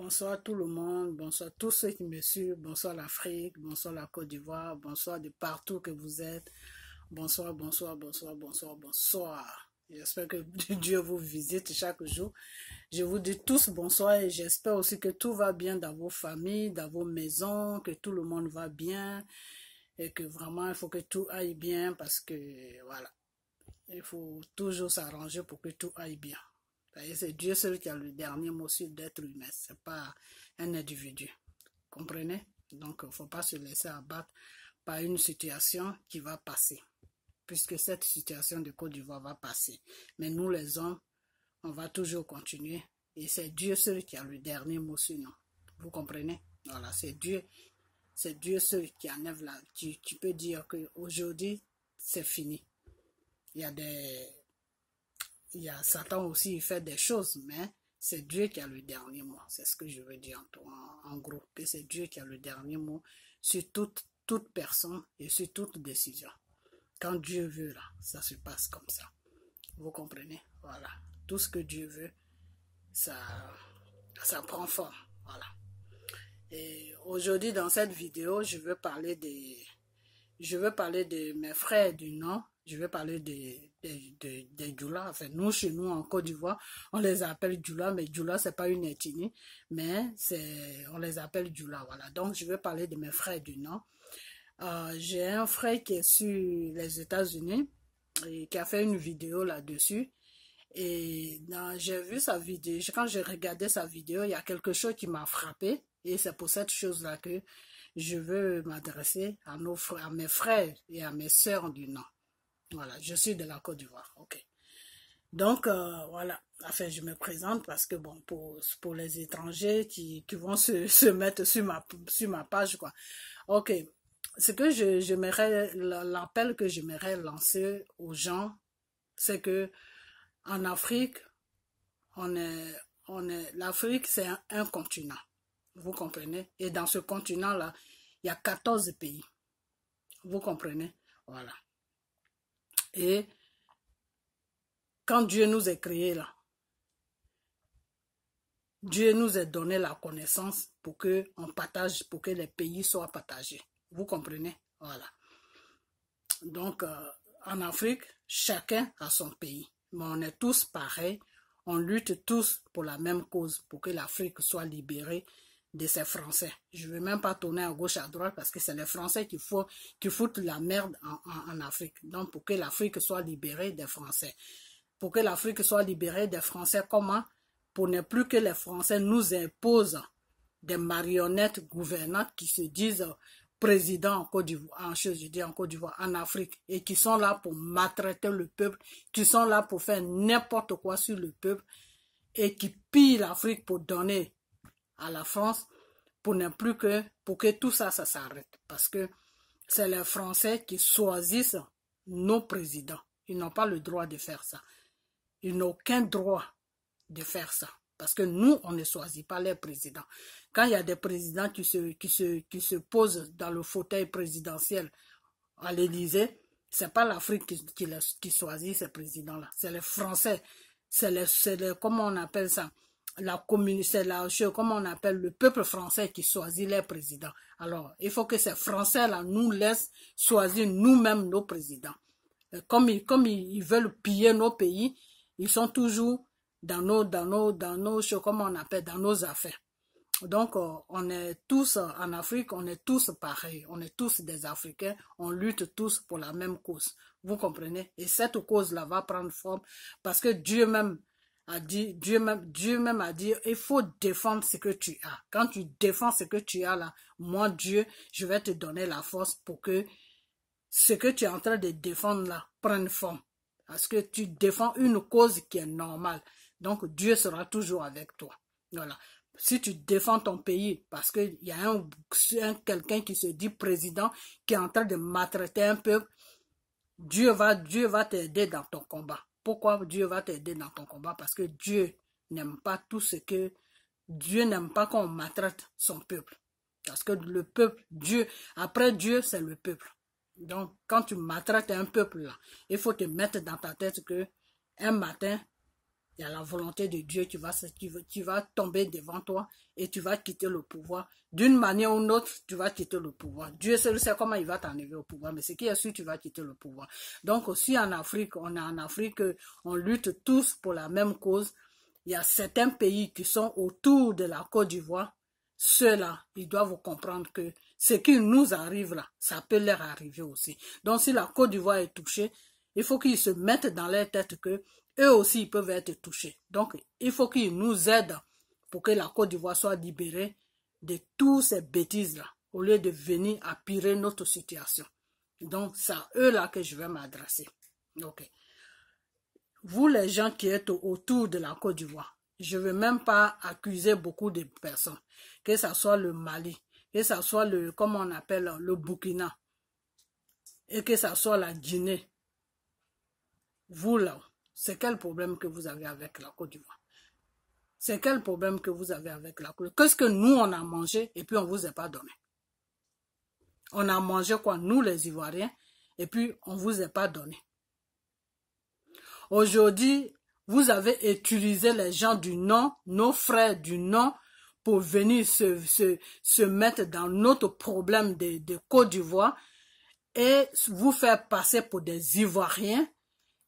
Bonsoir tout le monde, bonsoir tous ceux qui me suivent, bonsoir l'Afrique, bonsoir la Côte d'Ivoire, bonsoir de partout que vous êtes. Bonsoir, bonsoir, bonsoir, bonsoir, bonsoir. J'espère que Dieu vous visite chaque jour. Je vous dis tous bonsoir et j'espère aussi que tout va bien dans vos familles, dans vos maisons, que tout le monde va bien et que vraiment il faut que tout aille bien parce que voilà, il faut toujours s'arranger pour que tout aille bien. C'est Dieu seul qui a le dernier mot sur l'être humain, c'est pas un individu. Comprenez? Donc, il ne faut pas se laisser abattre par une situation qui va passer, puisque cette situation de Côte d'Ivoire va passer. Mais nous, les hommes, on va toujours continuer. Et c'est Dieu seul qui a le dernier mot sur nous. Vous comprenez? Voilà, c'est Dieu seul qui enlève la... Tu peux dire qu'aujourd'hui, c'est fini. Il y a des... Satan aussi, il fait des choses, mais c'est Dieu qui a le dernier mot. C'est ce que je veux dire en gros, que c'est Dieu qui a le dernier mot sur toute personne et sur toute décision. Quand Dieu veut, là, ça se passe comme ça. Vous comprenez? Voilà. Tout ce que Dieu veut, ça prend forme. Voilà. Et aujourd'hui, dans cette vidéo, je veux parler de mes frères du Nord. Je vais parler des Djoula. Enfin, nous, chez nous, en Côte d'Ivoire, on les appelle Djoula, mais Djoula, c'est pas une ethnie, mais on les appelle Djoula, voilà. Donc, je vais parler de mes frères du Nord. J'ai un frère qui est sur les États-Unis et qui a fait une vidéo là-dessus. Et j'ai vu sa vidéo. Quand j'ai regardé sa vidéo, il y a quelque chose qui m'a frappé. Et c'est pour cette chose-là que je veux m'adresser à mes frères et à mes sœurs du Nord. Voilà, je suis de la Côte d'Ivoire, ok. Donc, voilà, enfin, je me présente parce que, bon, pour les étrangers qui vont se mettre sur ma page, quoi. Ok, ce que l'appel que j'aimerais lancer aux gens, c'est que en Afrique, l'Afrique, c'est un continent, vous comprenez? Et dans ce continent-là, il y a 14 pays, vous comprenez? Voilà. Et quand Dieu nous a créés là, Dieu nous a donné la connaissance pour que on partage, pour que les pays soient partagés. Vous comprenez? Voilà. Donc, en Afrique, chacun a son pays. Mais on est tous pareils. On lutte tous pour la même cause, pour que l'Afrique soit libérée de ces Français. Je ne veux même pas tourner à gauche, à droite, parce que c'est les Français qui foutent la merde en Afrique. Donc, pour que l'Afrique soit libérée des Français. Pour que l'Afrique soit libérée des Français, comment? Pour ne plus que les Français nous imposent des marionnettes gouvernantes qui se disent présidents en Côte d'Ivoire, en Côte d'Ivoire, en Afrique, et qui sont là pour maltraiter le peuple, qui sont là pour faire n'importe quoi sur le peuple, et qui pillent l'Afrique pour donner à la France, pour que tout ça s'arrête. Parce que c'est les Français qui choisissent nos présidents. Ils n'ont pas le droit de faire ça. Ils n'ont aucun droit de faire ça. Parce que nous, on ne choisit pas les présidents. Quand il y a des présidents qui se posent dans le fauteuil présidentiel à l'Élysée, c'est pas l'Afrique qui choisit ces présidents-là. C'est les Français. Comment on appelle ça? Comment on appelle le peuple français qui choisit les présidents. Alors, il faut que ces Français-là nous laissent choisir nous-mêmes nos présidents. Comme ils veulent piller nos pays, ils sont toujours dans comment on appelle, dans nos affaires. Donc, on est tous en Afrique, on est tous pareils, on est tous des Africains, on lutte tous pour la même cause. Vous comprenez? Et cette cause-là va prendre forme parce que Dieu même a dit, il faut défendre ce que tu as. Quand tu défends ce que tu as là, moi, Dieu, je vais te donner la force pour que ce que tu es en train de défendre là prenne forme. Parce que tu défends une cause qui est normale. Donc, Dieu sera toujours avec toi. Voilà. Si tu défends ton pays, parce qu'il y a quelqu'un qui se dit président, qui est en train de maltraiter un peuple, Dieu va t'aider dans ton combat. Pourquoi Dieu va t'aider dans ton combat? Parce que Dieu n'aime pas Dieu n'aime pas qu'on maltraite son peuple. Parce que le peuple, après Dieu, c'est le peuple. Donc, quand tu maltraites un peuple là, il faut te mettre dans ta tête que un matin, Il y a la volonté de Dieu qui va tomber devant toi et tu vas quitter le pouvoir. D'une manière ou d'une autre, tu vas quitter le pouvoir. Dieu seul sait comment il va t'enlever au pouvoir, mais ce qui est sûr, tu vas quitter le pouvoir. Donc aussi en Afrique, on lutte tous pour la même cause. Il y a certains pays qui sont autour de la Côte d'Ivoire. Ceux-là, ils doivent comprendre que ce qui nous arrive là, ça peut leur arriver aussi. Donc si la Côte d'Ivoire est touchée, il faut qu'ils se mettent dans leur tête que eux aussi ils peuvent être touchés. Donc il faut qu'ils nous aident pour que la Côte d'Ivoire soit libérée de toutes ces bêtises-là, au lieu de venir empirer notre situation. Donc c'est à eux-là que je vais m'adresser. Ok. Vous les gens qui êtes autour de la Côte d'Ivoire, je ne veux même pas accuser beaucoup de personnes, que ce soit le Mali, que ce soit comment on appelle, le Burkina, et que ce soit la Guinée. Vous là, c'est quel problème que vous avez avec la Côte d'Ivoire? C'est quel problème que vous avez avec la Côte d'Ivoire? Qu'est-ce que nous on a mangé et puis on ne vous a pas donné? On a mangé quoi, nous les Ivoiriens, et puis on ne vous a pas donné. Aujourd'hui, vous avez utilisé les gens du Nord, nos frères du Nord, pour venir se mettre dans notre problème de Côte d'Ivoire et vous faire passer pour des Ivoiriens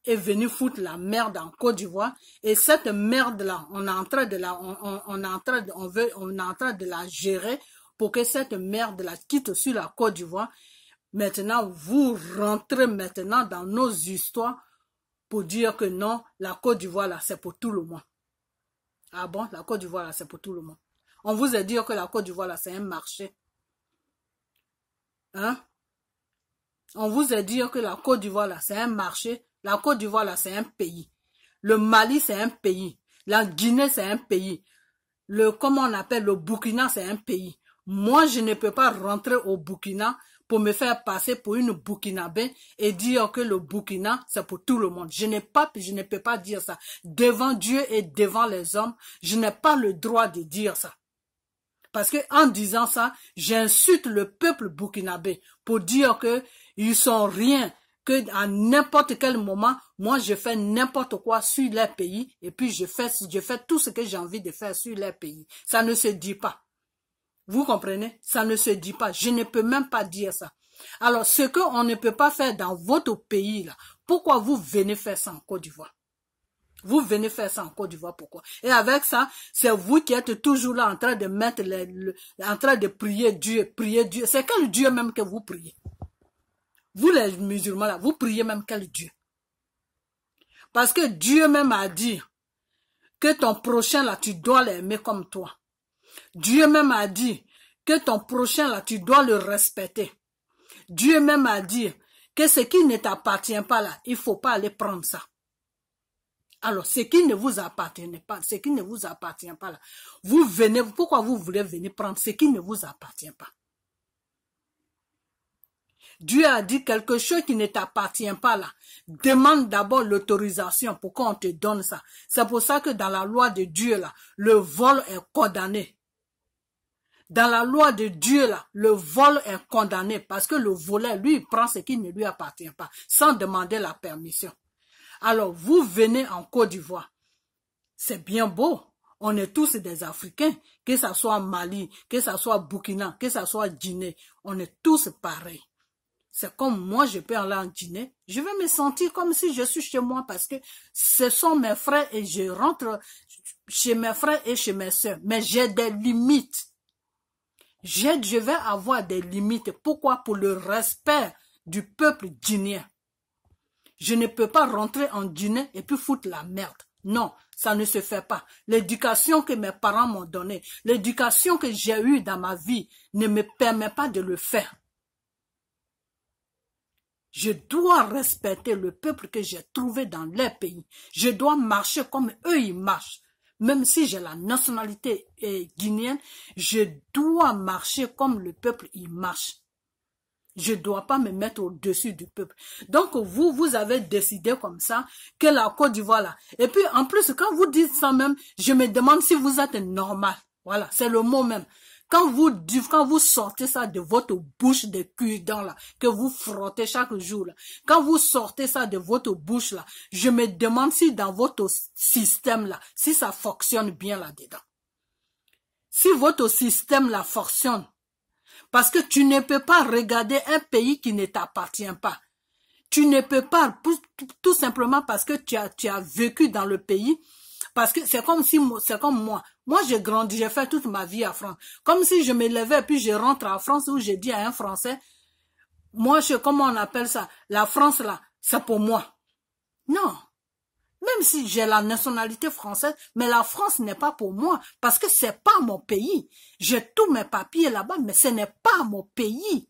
et venir foutre la merde en Côte d'Ivoire. Et cette merde-là, on est en train de la gérer pour que cette merde-là quitte sur la Côte d'Ivoire. Maintenant, vous rentrez maintenant dans nos histoires pour dire que non, la Côte d'Ivoire, là, c'est pour tout le monde. Ah bon, la Côte d'Ivoire, là, c'est pour tout le monde. On vous a dit que la Côte d'Ivoire, là, c'est un marché. Hein? On vous a dit que la Côte d'Ivoire, là, c'est un marché. La Côte d'Ivoire, là, c'est un pays. Le Mali, c'est un pays. La Guinée, c'est un pays. Comment on appelle, le Burkina, c'est un pays. Moi, je ne peux pas rentrer au Burkina pour me faire passer pour une Burkinabé et dire que le Burkina, c'est pour tout le monde. Je ne peux pas dire ça. Devant Dieu et devant les hommes, je n'ai pas le droit de dire ça. Parce que en disant ça, j'insulte le peuple burkinabé pour dire que ils sont rien, que à n'importe quel moment, moi je fais n'importe quoi sur leur pays et puis je fais tout ce que j'ai envie de faire sur leur pays. Ça ne se dit pas. Vous comprenez? Ça ne se dit pas. Je ne peux même pas dire ça. Alors, ce qu'on ne peut pas faire dans votre pays, là, pourquoi vous venez faire ça en Côte d'Ivoire? Vous venez faire ça en Côte d'Ivoire, pourquoi? Et avec ça, c'est vous qui êtes toujours là en train de mettre en train de prier Dieu, prier Dieu. C'est quel Dieu même que vous priez? Vous les musulmans là, vous priez même quel Dieu? Parce que Dieu même a dit que ton prochain là, tu dois l'aimer comme toi. Dieu même a dit que ton prochain là, tu dois le respecter. Dieu même a dit que ce qui ne t'appartient pas là, il ne faut pas aller prendre ça. Alors, ce qui ne vous appartient pas, ce qui ne vous appartient pas là, vous venez, pourquoi vous voulez venir prendre ce qui ne vous appartient pas? Dieu a dit quelque chose qui ne t'appartient pas là. Demande d'abord l'autorisation pour qu'on te donne ça. C'est pour ça que dans la loi de Dieu là, le vol est condamné. Dans la loi de Dieu là, le vol est condamné parce que le voleur, lui, il prend ce qui ne lui appartient pas sans demander la permission. Alors, vous venez en Côte d'Ivoire. C'est bien beau. On est tous des Africains. Que ce soit Mali, que ce soit Burkina, que ce soit Guinée. On est tous pareils. C'est comme moi, je peux aller en Guinée. Je vais me sentir comme si je suis chez moi parce que ce sont mes frères et je rentre chez mes frères et chez mes soeurs. Mais j'ai des limites. Je vais avoir des limites. Pourquoi? Pour le respect du peuple guinéen. Je ne peux pas rentrer en Guinée et puis foutre la merde. Non, ça ne se fait pas. L'éducation que mes parents m'ont donnée, l'éducation que j'ai eue dans ma vie ne me permet pas de le faire. Je dois respecter le peuple que j'ai trouvé dans leur pays. Je dois marcher comme eux ils marchent. Même si j'ai la nationalité guinéenne, je dois marcher comme le peuple il marche. Je ne dois pas me mettre au-dessus du peuple. Donc, vous avez décidé comme ça que la Côte d'Ivoire là. Et puis, en plus, quand vous dites ça même, je me demande si vous êtes normal. Voilà, c'est le mot même. Quand vous sortez ça de votre bouche de cure-dents là, que vous frottez chaque jour là, quand vous sortez ça de votre bouche là, je me demande si dans votre système là, si ça fonctionne bien là-dedans. Si votre système là fonctionne, parce que tu ne peux pas regarder un pays qui ne t'appartient pas. Tu ne peux pas, tout simplement parce que tu as vécu dans le pays, parce que c'est comme moi. Moi, j'ai grandi, j'ai fait toute ma vie à France. Comme si je me levais et puis je rentre en France où je dis à un Français, moi, comment on appelle ça? La France, là, c'est pour moi. Non. Même si j'ai la nationalité française, mais la France n'est pas pour moi, parce que c'est pas mon pays. J'ai tous mes papiers là-bas, mais ce n'est pas mon pays.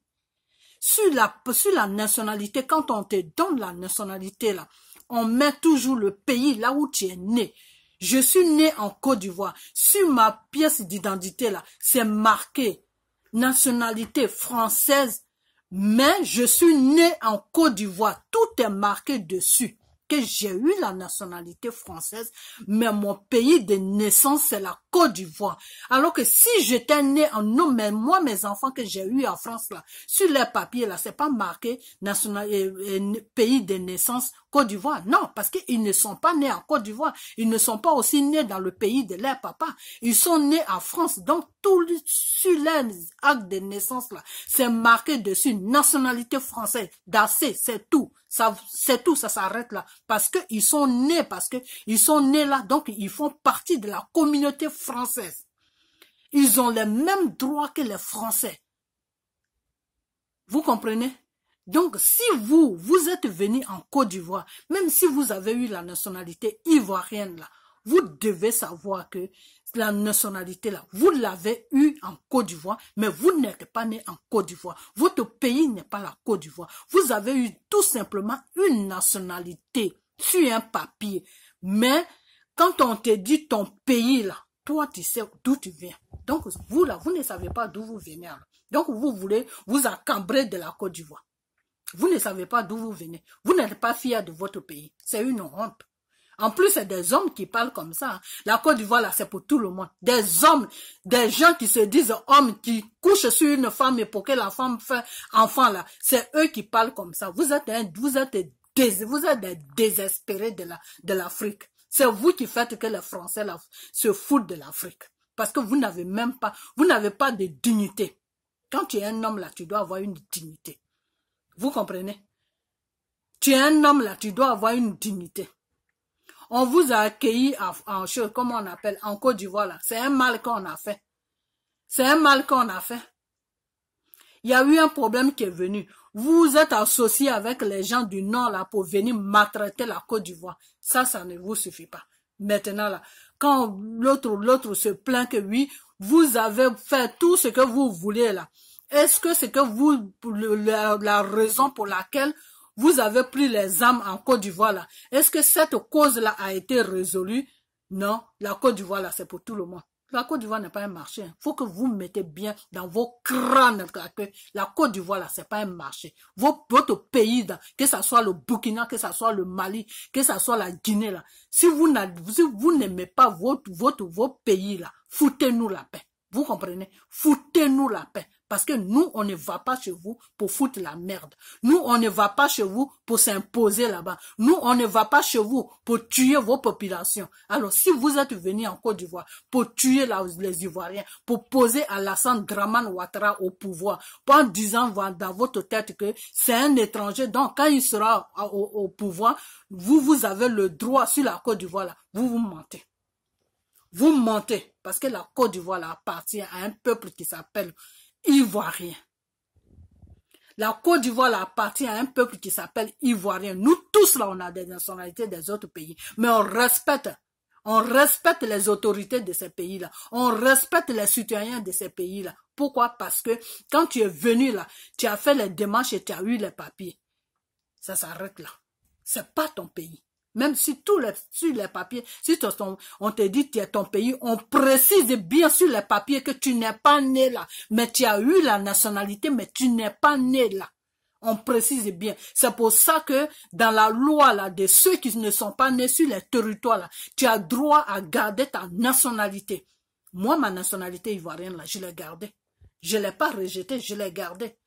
Sur la nationalité, quand on te donne la nationalité là, on met toujours le pays là où tu es né. Je suis né en Côte d'Ivoire. Sur ma pièce d'identité là, c'est marqué nationalité française, mais je suis né en Côte d'Ivoire. Tout est marqué dessus. Que j'ai eu la nationalité française, mais mon pays de naissance, c'est la Côte d'Ivoire. Alors que si j'étais né en non, mais moi, mes enfants que j'ai eu en France, là, sur les papiers, là, c'est pas marqué pays de naissance Côte d'Ivoire. Non, parce qu'ils ne sont pas nés en Côte d'Ivoire. Ils ne sont pas aussi nés dans le pays de leur papa. Ils sont nés en France. Donc, sur les actes de naissance, là, c'est marqué dessus nationalité française. D'assez, c'est tout. C'est tout, ça s'arrête là. Parce que ils sont nés là, donc ils font partie de la communauté française. Ils ont les mêmes droits que les Français. Vous comprenez? Donc, si vous êtes venu en Côte d'Ivoire, même si vous avez eu la nationalité ivoirienne là, vous devez savoir que la nationalité là, vous l'avez eu en Côte d'Ivoire, mais vous n'êtes pas né en Côte d'Ivoire. Votre pays n'est pas la Côte d'Ivoire. Vous avez eu tout simplement une nationalité sur un papier. Mais quand on te dit ton pays là, toi tu sais d'où tu viens. Donc vous là, vous ne savez pas d'où vous venez là. Donc vous voulez vous accambrer de la Côte d'Ivoire. Vous ne savez pas d'où vous venez. Vous n'êtes pas fiers de votre pays. C'est une honte. En plus, c'est des hommes qui parlent comme ça. La Côte d'Ivoire, là, c'est pour tout le monde. Des hommes, des gens qui se disent hommes, qui couchent sur une femme et pour que la femme fait enfant, là. C'est eux qui parlent comme ça. Vous êtes des désespérés de l'Afrique. C'est vous qui faites que les Français là, se foutent de l'Afrique. Parce que vous n'avez pas de dignité. Quand tu es un homme, là, tu dois avoir une dignité. Vous comprenez? Tu es un homme, là, tu dois avoir une dignité. On vous a accueilli comment on appelle, en Côte d'Ivoire là. C'est un mal qu'on a fait. C'est un mal qu'on a fait. Il y a eu un problème qui est venu. Vous êtes associés avec les gens du Nord là pour venir maltraiter la Côte d'Ivoire. Ça ne vous suffit pas. Maintenant là, quand l'autre se plaint que oui, vous avez fait tout ce que vous voulez là. Est-ce que c'est que la raison pour laquelle vous avez pris les armes en Côte d'Ivoire là? Est-ce que cette cause-là a été résolue? Non, la Côte d'Ivoire là, c'est pour tout le monde. La Côte d'Ivoire n'est pas un marché. Il faut que vous mettez bien dans vos crânes que la Côte d'Ivoire là, c'est pas un marché. Votre pays, que ce soit le Burkina, que ce soit le Mali, que ce soit la Guinée là, si vous n'aimez pas vos pays là, foutez-nous la paix. Vous comprenez? Foutez-nous la paix. Parce que nous, on ne va pas chez vous pour foutre la merde. Nous, on ne va pas chez vous pour s'imposer là-bas. Nous, on ne va pas chez vous pour tuer vos populations. Alors, si vous êtes venus en Côte d'Ivoire pour tuer les Ivoiriens, pour poser Alassane Dramane Ouattara au pouvoir, en disant dans votre tête que c'est un étranger, donc quand il sera au pouvoir, vous avez le droit sur la Côte d'Ivoire là, vous mentez. Vous mentez, parce que la Côte d'Ivoire appartient à un peuple qui s'appelle Ivoirien. La Côte d'Ivoire appartient à un peuple qui s'appelle Ivoirien. Nous tous là, on a des nationalités des autres pays, mais on respecte les autorités de ces pays-là. On respecte les citoyens de ces pays-là. Pourquoi? Parce que quand tu es venu là, tu as fait les démarches et tu as eu les papiers. Ça s'arrête là. C'est pas ton pays. Même si sur les papiers, si on te dit que tu es ton pays, on précise bien sur les papiers que tu n'es pas né là. Mais tu as eu la nationalité, mais tu n'es pas né là. On précise bien. C'est pour ça que dans la loi là, de ceux qui ne sont pas nés sur les territoires là, tu as droit à garder ta nationalité. Moi, ma nationalité ivoirienne, là, je l'ai gardée. Je ne l'ai pas rejetée, je l'ai gardée.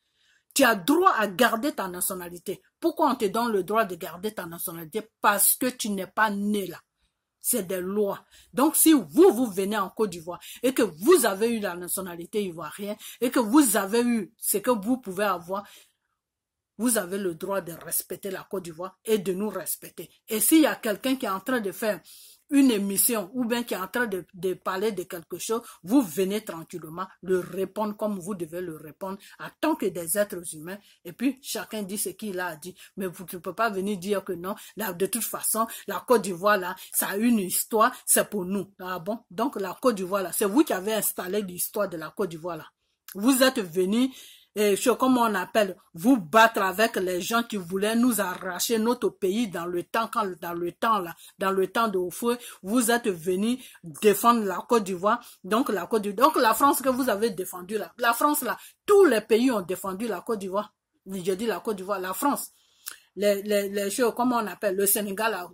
Tu as droit à garder ta nationalité. Pourquoi on te donne le droit de garder ta nationalité? Parce que tu n'es pas né là. C'est des lois. Donc, si vous venez en Côte d'Ivoire et que vous avez eu la nationalité ivoirienne et que vous avez eu ce que vous pouvez avoir, vous avez le droit de respecter la Côte d'Ivoire et de nous respecter. Et s'il y a quelqu'un qui est en train de faire une émission ou bien qui est en train de parler de quelque chose, vous venez tranquillement le répondre comme vous devez le répondre en tant que des êtres humains. Et puis, chacun dit ce qu'il a à dire. Mais vous ne pouvez pas venir dire que non, là, de toute façon, la Côte d'Ivoire, là, ça a une histoire, c'est pour nous. Ah bon? Donc, la Côte d'Ivoire, là, c'est vous qui avez installé l'histoire de la Côte d'Ivoire, là. Vous êtes venus et comment on appelle, vous battre avec les gens qui voulaient nous arracher notre pays dans le temps, dans le temps de Houphouët, vous êtes venus défendre la Côte d'Ivoire, donc la France que vous avez défendue là, la France là, tous les pays ont défendu la Côte d'Ivoire, je dis la Côte d'Ivoire, la France. Les choses, comment on appelle, le Sénégal,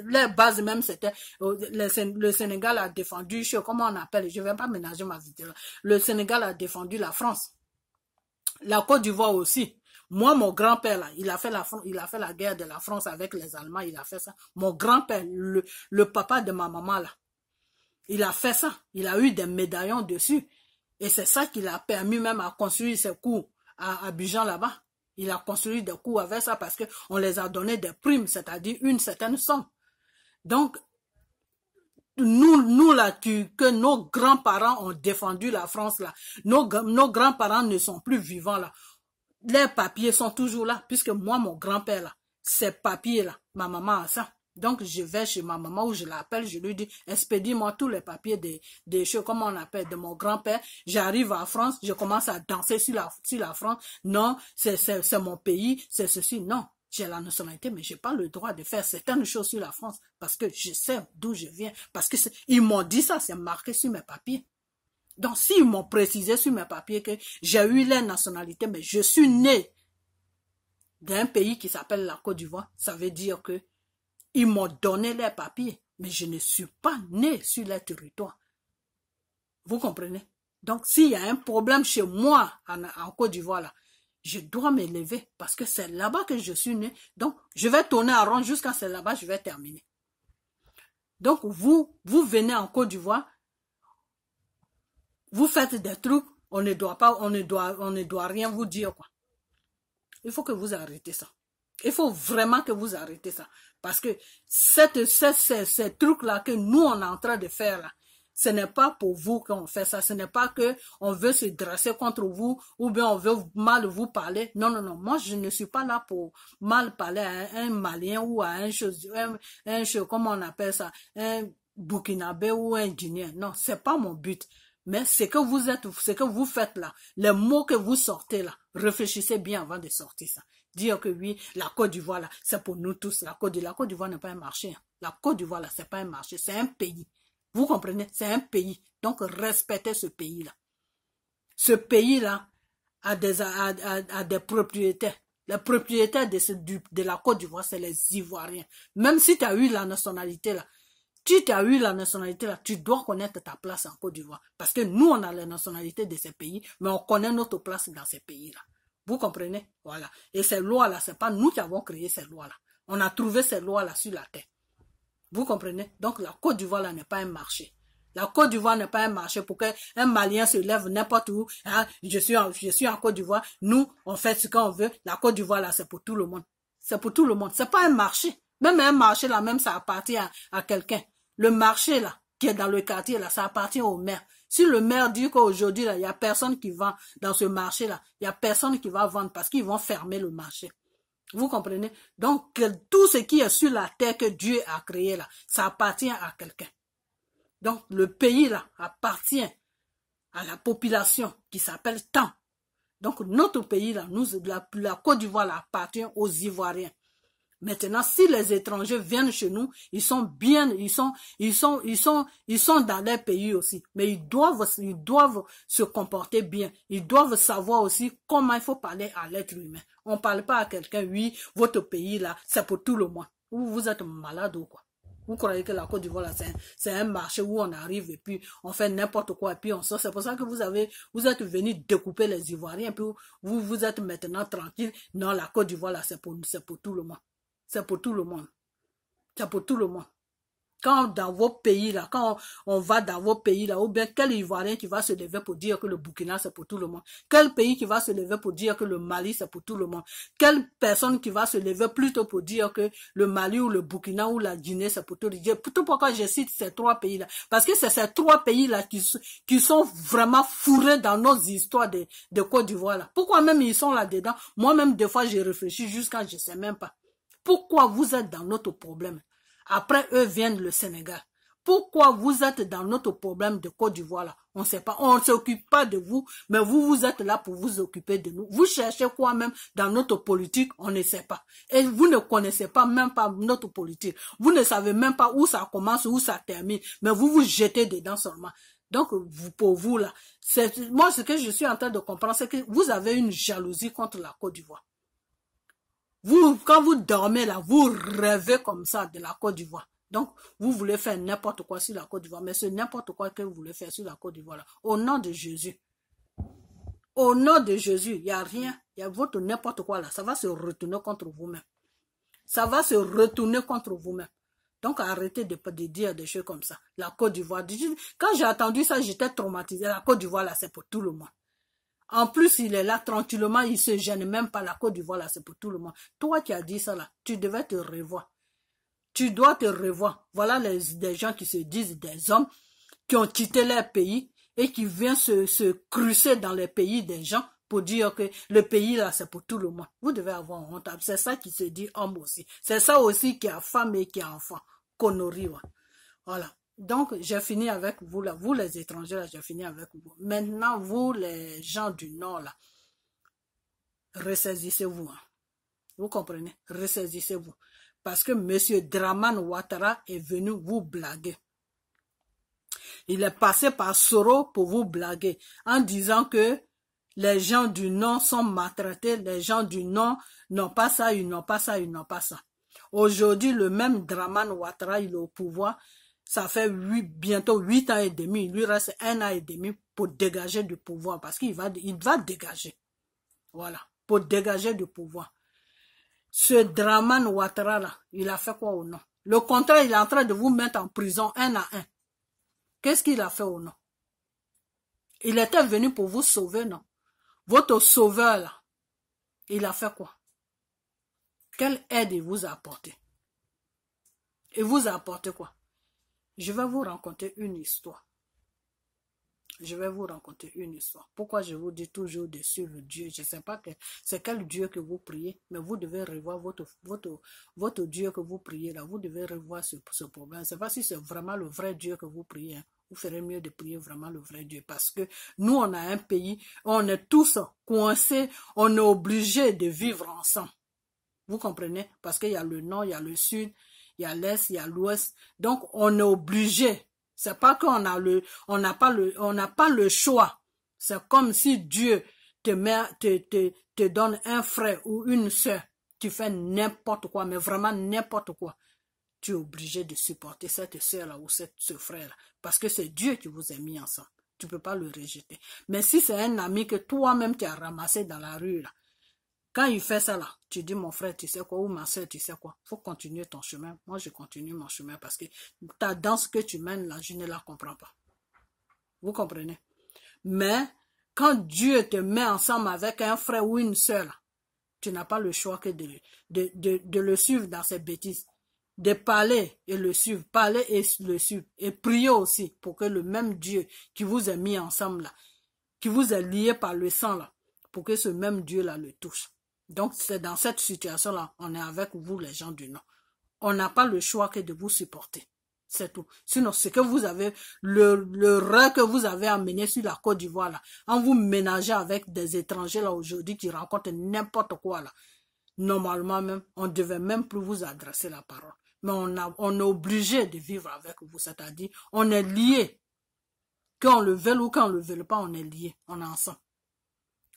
les bases même c'était, le Sénégal a défendu, comment on appelle, je ne vais pas ménager ma vidéo, le Sénégal a défendu la France. La Côte d'Ivoire aussi. Moi, mon grand-père, là, il a fait la guerre de la France avec les Allemands, il a fait ça. Mon grand-père, le papa de ma maman, là, il a fait ça. Il a eu des médaillons dessus. Et c'est ça qui l'a permis même à construire ses cours à Abidjan, là-bas. Il a construit des cours avec ça parce qu'on les a donné des primes, c'est-à-dire une certaine somme. Donc, nous là, que nos grands-parents ont défendu la France là, nos grands-parents ne sont plus vivants là, les papiers sont toujours là, puisque moi, mon grand-père là, ces papiers là, ma maman a ça. Donc, je vais chez ma maman ou je l'appelle, je lui dis, expédie-moi tous les papiers des choses, comment on appelle, de mon grand-père. J'arrive à France, je commence à danser sur la France. Non, c'est mon pays, c'est ceci. Non. J'ai la nationalité, mais j'ai pas le droit de faire certaines choses sur la France parce que je sais d'où je viens. Parce que ils m'ont dit ça, c'est marqué sur mes papiers. Donc, s'ils m'ont précisé sur mes papiers que j'ai eu la nationalité, mais je suis né d'un pays qui s'appelle la Côte d'Ivoire, ça veut dire que ils m'ont donné les papiers, mais je ne suis pas né sur leur territoire. Vous comprenez? Donc, s'il y a un problème chez moi en Côte d'Ivoire, là, je dois me lever parce que c'est là-bas que je suis né. Donc, je vais tourner en rond jusqu'à c'est là-bas, je vais terminer. Donc, vous venez en Côte d'Ivoire, vous faites des trucs, on ne doit rien vous dire, quoi. Il faut que vous arrêtez ça. Il faut vraiment que vous arrêtez ça. Parce que ces trucs-là que nous, on est en train de faire, là, ce n'est pas pour vous qu'on fait ça. Ce n'est pas que on veut se dresser contre vous ou bien on veut mal vous parler. Non, non, non. Moi, je ne suis pas là pour mal parler à un Malien ou à un chose, comment on appelle ça, un Burkinabé ou un Guinéen. Non, c'est pas mon but. Mais ce que vous faites là, les mots que vous sortez là, réfléchissez bien avant de sortir ça. Dire que oui, la Côte d'Ivoire là, c'est pour nous tous. La Côte d'Ivoire n'est pas un marché. La Côte d'Ivoire là, c'est pas un marché, c'est un pays. Vous comprenez? C'est un pays. Donc, respectez ce pays-là. Ce pays-là a des propriétaires. Les propriétaires de la Côte d'Ivoire, c'est les Ivoiriens. Même si tu as eu la nationalité là, tu dois connaître ta place en Côte d'Ivoire. Parce que nous, on a la nationalité de ces pays, mais on connaît notre place dans ces pays-là. Vous comprenez? Voilà. Et ces lois-là, c'est pas nous qui avons créé ces lois-là. On a trouvé ces lois-là sur la terre. Vous comprenez? Donc, la Côte d'Ivoire, là, n'est pas un marché. La Côte d'Ivoire n'est pas un marché pour qu'un Malien se lève n'importe où. Hein, je suis en Côte d'Ivoire. Nous, on fait ce qu'on veut. La Côte d'Ivoire, là, c'est pour tout le monde. C'est pour tout le monde. C'est pas un marché. Même un marché, là, même ça appartient à quelqu'un. Le marché, là, qui est dans le quartier, là, ça appartient au maire. Si le maire dit qu'aujourd'hui, là, il y a personne qui vend dans ce marché-là, il y a personne qui va vendre parce qu'ils vont fermer le marché. Vous comprenez? Donc, tout ce qui est sur la terre que Dieu a créé là, ça appartient à quelqu'un. Donc, le pays là appartient à la population qui s'appelle Tan. Donc, notre pays là, la Côte d'Ivoire là, appartient aux Ivoiriens. Maintenant, si les étrangers viennent chez nous, ils sont dans leur pays aussi. Mais ils doivent se comporter bien. Ils doivent savoir aussi comment il faut parler à l'être humain. On ne parle pas à quelqu'un, oui, votre pays là, c'est pour tout le monde. Ou vous êtes malade ou quoi. Vous croyez que la Côte d'Ivoire, c'est un marché où on arrive et puis on fait n'importe quoi et puis on sort. C'est pour ça que vous êtes venus découper les Ivoiriens et puis vous êtes maintenant tranquille. Non, la Côte d'Ivoire, là, c'est pour tout le monde. C'est pour tout le monde. C'est pour tout le monde. Quand dans vos pays là, quand on va dans vos pays là, ou bien quel Ivoirien qui va se lever pour dire que le Burkina c'est pour tout le monde? Quel pays qui va se lever pour dire que le Mali c'est pour tout le monde? Quelle personne qui va se lever plutôt pour dire que le Mali ou le Burkina ou la Guinée c'est pour tout le monde? Tout pourquoi je cite ces trois pays là? Parce que c'est ces trois pays là qui sont vraiment fourrés dans nos histoires de Côte d'Ivoire là. Pourquoi même ils sont là-dedans? Moi-même des fois je réfléchis jusqu'à je sais même pas. Pourquoi vous êtes dans notre problème? Après, eux viennent le Sénégal. Pourquoi vous êtes dans notre problème de Côte d'Ivoire là? On ne sait pas. On ne s'occupe pas de vous, mais vous êtes là pour vous occuper de nous. Vous cherchez quoi même dans notre politique? On ne sait pas. Et vous ne connaissez pas même pas notre politique. Vous ne savez même pas où ça commence, où ça termine. Mais vous vous jetez dedans seulement. Donc, pour vous là, moi ce que je suis en train de comprendre, c'est que vous avez une jalousie contre la Côte d'Ivoire. Vous, quand vous dormez là, vous rêvez comme ça de la Côte d'Ivoire. Donc, vous voulez faire n'importe quoi sur la Côte d'Ivoire, mais c'est n'importe quoi que vous voulez faire sur la Côte d'Ivoire là. Au nom de Jésus. Au nom de Jésus, il n'y a rien. Il y a votre n'importe quoi là. Ça va se retourner contre vous-même. Ça va se retourner contre vous-même. Donc, arrêtez de dire des choses comme ça. La Côte d'Ivoire. Quand j'ai entendu ça, j'étais traumatisée. La Côte d'Ivoire là, c'est pour tout le monde. En plus, il est là tranquillement, il se gêne même pas. La Côte d'Ivoire là, c'est pour tout le monde. Toi qui as dit ça là, tu devais te revoir. Tu dois te revoir. Voilà des gens qui se disent des hommes qui ont quitté leur pays et qui viennent se crucer dans les pays des gens pour dire que le pays là, c'est pour tout le monde. Vous devez avoir honte. C'est ça qui se dit homme aussi. C'est ça aussi qui a femme et qui a enfant. Connerie, ouais. Voilà. Donc, j'ai fini avec vous là. Vous les étrangers là, j'ai fini avec vous. Maintenant, vous les gens du Nord là, ressaisissez-vous. Hein. Vous comprenez? Ressaisissez-vous. Parce que M. Dramane Ouattara est venu vous blaguer. Il est passé par Soro pour vous blaguer en disant que les gens du Nord sont maltraités, les gens du Nord n'ont pas ça, ils n'ont pas ça, ils n'ont pas ça. Aujourd'hui, le même Dramane Ouattara, il est au pouvoir. Ça fait bientôt 8 ans et demi. Il lui reste 1 an et demi pour dégager du pouvoir. Parce qu'il va dégager. Voilà. Pour dégager du pouvoir. Ce Dramane Ouattara là, il a fait quoi au nom? Le contraire, il est en train de vous mettre en prison 1 à 1. Qu'est-ce qu'il a fait au nom? Il était venu pour vous sauver, non? Votre sauveur là, il a fait quoi? Quelle aide il vous a apporté? Il vous a apporté quoi? Je vais vous raconter une histoire. Je vais vous raconter une histoire. Pourquoi je vous dis toujours de suivre Dieu? Je ne sais pas c'est quel Dieu que vous priez, mais vous devez revoir votre Dieu que vous priez là. Vous devez revoir ce problème. Je ne sais pas si c'est vraiment le vrai Dieu que vous priez. Hein. Vous ferez mieux de prier vraiment le vrai Dieu. Parce que nous, on a un pays, on est tous coincés, on est obligés de vivre ensemble. Vous comprenez? Parce qu'il y a le nord, il y a le sud, il y a l'est, il y a l'ouest. Donc, on est obligé. C'est pas qu'on n'a pas le choix. C'est comme si Dieu te donne un frère ou une sœur. Tu fais n'importe quoi, mais vraiment n'importe quoi. Tu es obligé de supporter cette sœur-là ou ce frère-là. Parce que c'est Dieu qui vous a mis ensemble. Tu peux pas le rejeter. Mais si c'est un ami que toi-même tu as ramassé dans la rue, là, quand il fait ça là, tu dis mon frère, tu sais quoi, ou ma soeur, tu sais quoi, faut continuer ton chemin. Moi, je continue mon chemin parce que ta danse que tu mènes là, je ne la comprends pas. Vous comprenez? Mais quand Dieu te met ensemble avec un frère ou une soeur, là, tu n'as pas le choix que de le suivre dans ses bêtises. De parler et le suivre, parler et le suivre. Et prier aussi pour que le même Dieu qui vous a mis ensemble là, qui vous a lié par le sang là, pour que ce même Dieu là le touche. Donc, c'est dans cette situation-là, on est avec vous, les gens du Nord. On n'a pas le choix que de vous supporter. C'est tout. Sinon, ce que vous avez, le rêve que vous avez amené sur la Côte d'Ivoire, là, en vous ménageant avec des étrangers, là, aujourd'hui, qui racontent n'importe quoi, là, normalement même, on ne devait même plus vous adresser la parole. Mais on est obligé de vivre avec vous, c'est-à-dire, on est liés. Qu'on le veuille ou qu'on le veuille pas, on est liés. On est ensemble.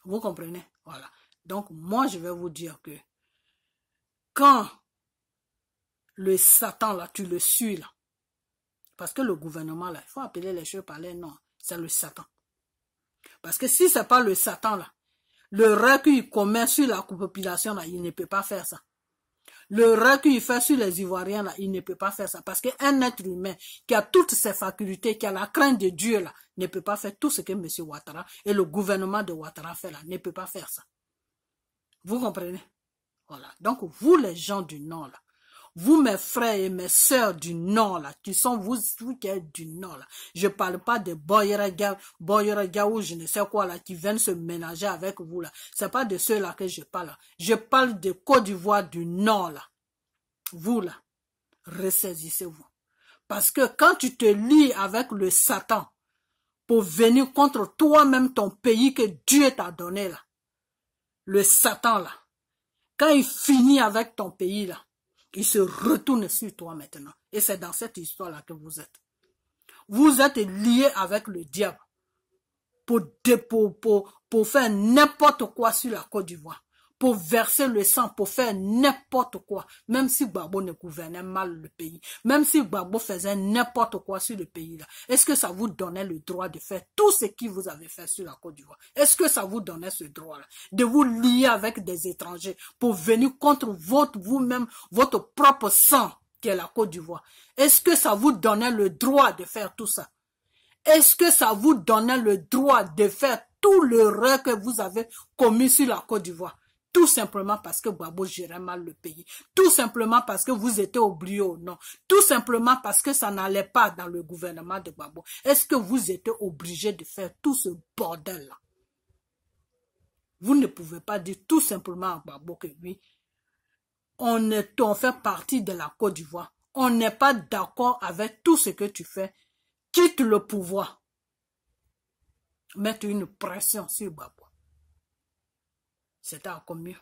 Vous comprenez? Voilà. Donc, moi, je vais vous dire que quand Le Satan, là, tu le suis, là. Parce que le gouvernement, là, il faut appeler les choses par les noms. C'est le Satan. Parce que si c'est pas le Satan, là, le rêve qu'il commet sur la population, là, il ne peut pas faire ça. Le rêve qu'il fait sur les Ivoiriens, là, il ne peut pas faire ça. Parce qu'un être humain qui a toutes ses facultés, qui a la crainte de Dieu, là, ne peut pas faire tout ce que M. Ouattara et le gouvernement de Ouattara fait, là, ne peut pas faire ça. Vous comprenez? Voilà. Donc, vous, les gens du Nord, là, vous, mes frères et mes sœurs du Nord, là, qui sont vous qui êtes du Nord, là, je parle pas de Boyeraga ou je ne sais quoi, là, qui viennent se ménager avec vous, là. C'est pas de ceux-là que je parle, là. Je parle de Côte d'Ivoire du Nord, là. Vous, là, ressaisissez-vous. Parce que quand tu te lies avec le Satan pour venir contre toi-même ton pays que Dieu t'a donné, là, le Satan, là, quand il finit avec ton pays, là, il se retourne sur toi maintenant. Et c'est dans cette histoire-là que vous êtes. Vous êtes liés avec le diable pour faire n'importe quoi sur la Côte d'Ivoire. Pour verser le sang, pour faire n'importe quoi. Même si Gbagbo ne gouvernait mal le pays. Même si Gbagbo faisait n'importe quoi sur le pays là. Est-ce que ça vous donnait le droit de faire tout ce que vous avez fait sur la Côte d'Ivoire? Est-ce que ça vous donnait ce droit-là? De vous lier avec des étrangers pour venir contre vous-même, votre propre sang qui est la Côte d'Ivoire. Est-ce que ça vous donnait le droit de faire tout ça? Est-ce que ça vous donnait le droit de faire tout le rêve que vous avez commis sur la Côte d'Ivoire? Tout simplement parce que Gbagbo gérait mal le pays. Tout simplement parce que vous étiez oubliés au nom. Tout simplement parce que ça n'allait pas dans le gouvernement de Gbagbo. Est-ce que vous étiez obligé de faire tout ce bordel-là? Vous ne pouvez pas dire tout simplement à Gbagbo que oui, on fait partie de la Côte d'Ivoire. On n'est pas d'accord avec tout ce que tu fais. Quitte le pouvoir. Mettre une pression sur Gbagbo. C'était encore mieux.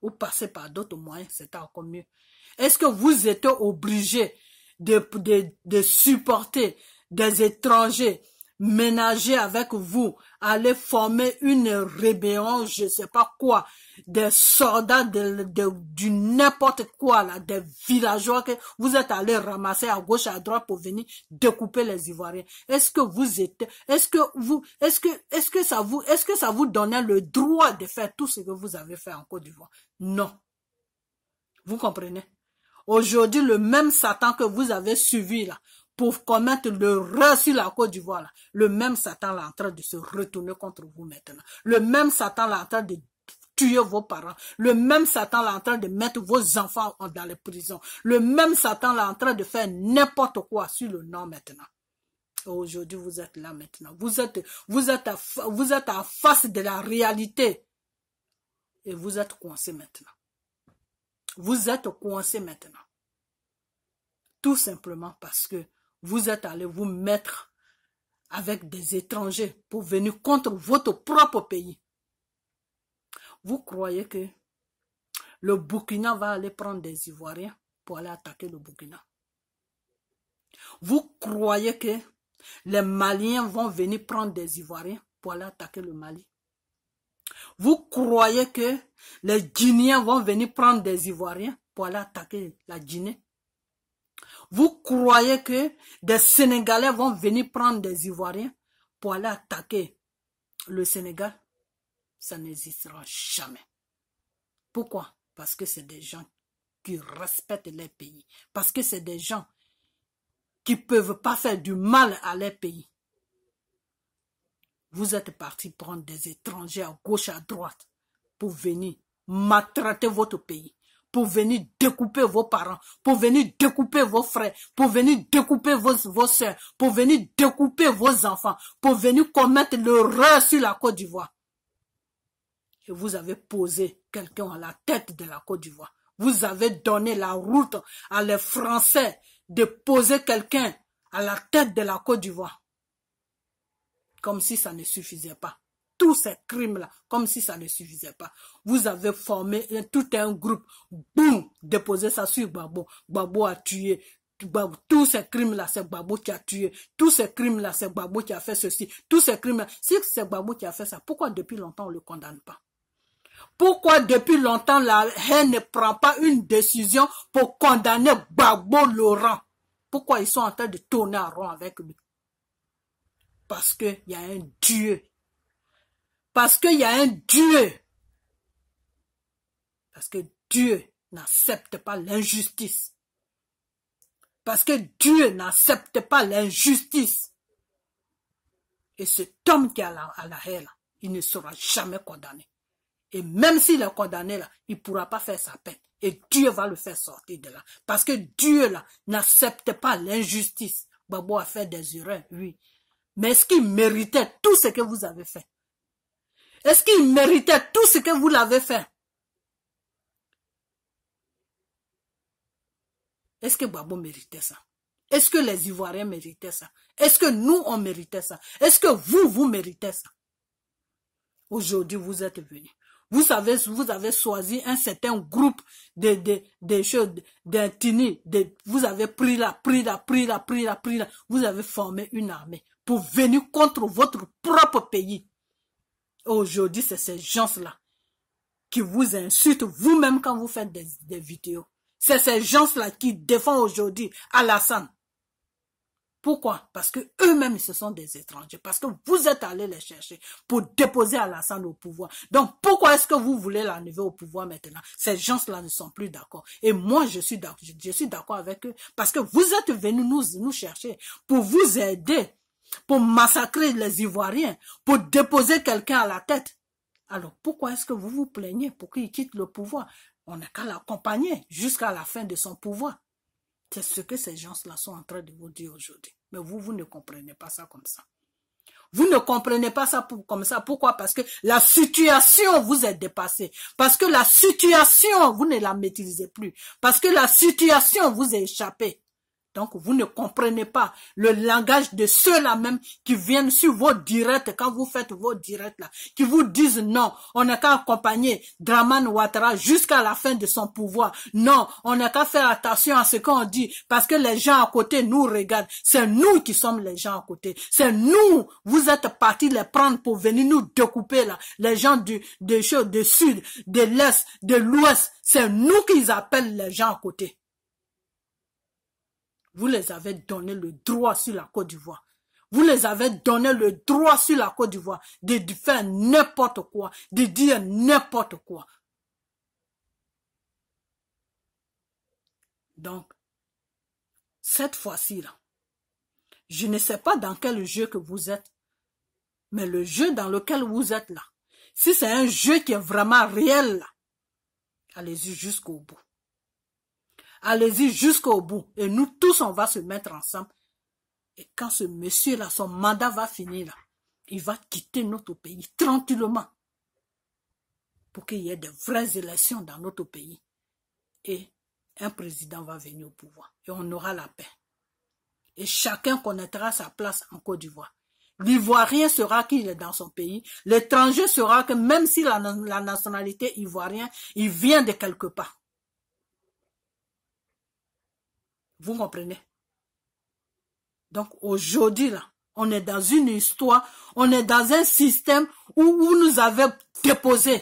Ou passer par d'autres moyens, c'était encore mieux. Est-ce que vous êtes obligé de supporter des étrangers ménager avec vous, aller former une rébellion, je ne sais pas quoi, des soldats du n'importe quoi, là, des villageois que vous êtes allés ramasser à gauche, à droite pour venir découper les Ivoiriens? Est-ce que ça vous donnait le droit de faire tout ce que vous avez fait en Côte d'Ivoire? Non. Vous comprenez? Aujourd'hui, le même Satan que vous avez suivi là, pour commettre le rêve sur la Côte d'Ivoire, là, le même Satan là en train de se retourner contre vous maintenant. Le même Satan là en train de tuer vos parents. Le même Satan là en train de mettre vos enfants dans les prisons. Le même Satan là en train de faire n'importe quoi sur le Nord maintenant. Aujourd'hui, vous êtes là maintenant. Vous êtes à face de la réalité. Et vous êtes coincé maintenant. Vous êtes coincé maintenant. Tout simplement parce que vous êtes allé vous mettre avec des étrangers pour venir contre votre propre pays. Vous croyez que le Burkina va aller prendre des Ivoiriens pour aller attaquer le Burkina? Vous croyez que les Maliens vont venir prendre des Ivoiriens pour aller attaquer le Mali? Vous croyez que les Guinéens vont venir prendre des Ivoiriens pour aller attaquer la Guinée? Vous croyez que des Sénégalais vont venir prendre des Ivoiriens pour aller attaquer le Sénégal? Ça n'existera jamais. Pourquoi? Parce que c'est des gens qui respectent les pays. Parce que c'est des gens qui ne peuvent pas faire du mal à leur pays. Vous êtes partis prendre des étrangers à gauche, à droite pour venir maltraiter votre pays. Pour venir découper vos parents, pour venir découper vos frères, pour venir découper vos soeurs, pour venir découper vos enfants, pour venir commettre l'horreur sur la Côte d'Ivoire. Et vous avez posé quelqu'un à la tête de la Côte d'Ivoire. Vous avez donné la route à les Français de poser quelqu'un à la tête de la Côte d'Ivoire. Comme si ça ne suffisait pas. Tous ces crimes-là, comme si ça ne suffisait pas. Vous avez formé tout un groupe, boum, déposé ça sur Gbagbo. Gbagbo a tué. Tous ces crimes-là, c'est Gbagbo qui a tué. Tous ces crimes-là, c'est Gbagbo qui a fait ceci. Tous ces crimes-là, si c'est Gbagbo qui a fait ça, pourquoi depuis longtemps on ne le condamne pas? Pourquoi depuis longtemps la haine ne prend pas une décision pour condamner Gbagbo Laurent? Pourquoi ils sont en train de tourner en rond avec lui? Parce qu'il y a un Dieu. Parce qu'il y a un Dieu. Parce que Dieu n'accepte pas l'injustice. Parce que Dieu n'accepte pas l'injustice. Et cet homme qui est à la haine, il ne sera jamais condamné. Et même s'il est condamné, là, il ne pourra pas faire sa peine. Et Dieu va le faire sortir de là. Parce que Dieu là n'accepte pas l'injustice. Gbagbo a fait des erreurs, oui. Mais est-ce qu'il méritait tout ce que vous avez fait? Est-ce qu'il méritait tout ce que vous l'avez fait? Est-ce que Gbagbo méritait ça? Est-ce que les Ivoiriens méritaient ça? Est-ce que nous, on méritait ça? Est-ce que vous méritez ça? Aujourd'hui, vous êtes venus. Vous avez choisi un certain groupe de choses, d'intini. Vous avez pris là. Vous avez formé une armée pour venir contre votre propre pays. Aujourd'hui, c'est ces gens-là qui vous insultent vous-même quand vous faites des vidéos. C'est ces gens-là qui défendent aujourd'hui Alassane. Pourquoi? Parce que eux-mêmes, ce sont des étrangers. Parce que vous êtes allés les chercher pour déposer Alassane au pouvoir. Donc, pourquoi est-ce que vous voulez l'enlever au pouvoir maintenant? Ces gens-là ne sont plus d'accord. Et moi, je suis d'accord avec eux. Parce que vous êtes venus nous chercher pour vous aider, pour massacrer les Ivoiriens, pour déposer quelqu'un à la tête. Alors, pourquoi est-ce que vous vous plaignez pour qu'il quitte le pouvoir? On n'a qu'à l'accompagner jusqu'à la fin de son pouvoir. C'est ce que ces gens-là sont en train de vous dire aujourd'hui. Mais vous ne comprenez pas ça comme ça. Vous ne comprenez pas ça comme ça. Pourquoi? Parce que la situation vous est dépassée. Parce que la situation, vous ne la maîtrisez plus. Parce que la situation vous est échappée. Donc, vous ne comprenez pas le langage de ceux-là même qui viennent sur vos directs, quand vous faites vos directs là, qui vous disent non, on n'a qu'à accompagner Dramane Ouattara jusqu'à la fin de son pouvoir. Non, on n'a qu'à faire attention à ce qu'on dit, parce que les gens à côté nous regardent. C'est nous qui sommes les gens à côté. C'est nous, vous êtes partis les prendre pour venir nous découper là. Les gens du sud, de l'est, de l'ouest, c'est nous qu'ils appellent les gens à côté. Vous les avez donné le droit sur la Côte d'Ivoire. Vous les avez donné le droit sur la Côte d'Ivoire de faire n'importe quoi, de dire n'importe quoi. Donc, cette fois-ci là, je ne sais pas dans quel jeu que vous êtes, mais le jeu dans lequel vous êtes là, si c'est un jeu qui est vraiment réel là, allez-y jusqu'au bout. Allez-y jusqu'au bout. Et nous tous, on va se mettre ensemble. Et quand ce monsieur-là, son mandat va finir, là, il va quitter notre pays tranquillement. Pour qu'il y ait de vraies élections dans notre pays. Et un président va venir au pouvoir. Et on aura la paix. Et chacun connaîtra sa place en Côte d'Ivoire. L'Ivoirien saura qu'il est dans son pays. L'étranger saura que même si la nationalité ivoirienne, il vient de quelque part. Vous comprenez? Donc aujourd'hui, là, on est dans une histoire, on est dans un système où vous nous avez déposé.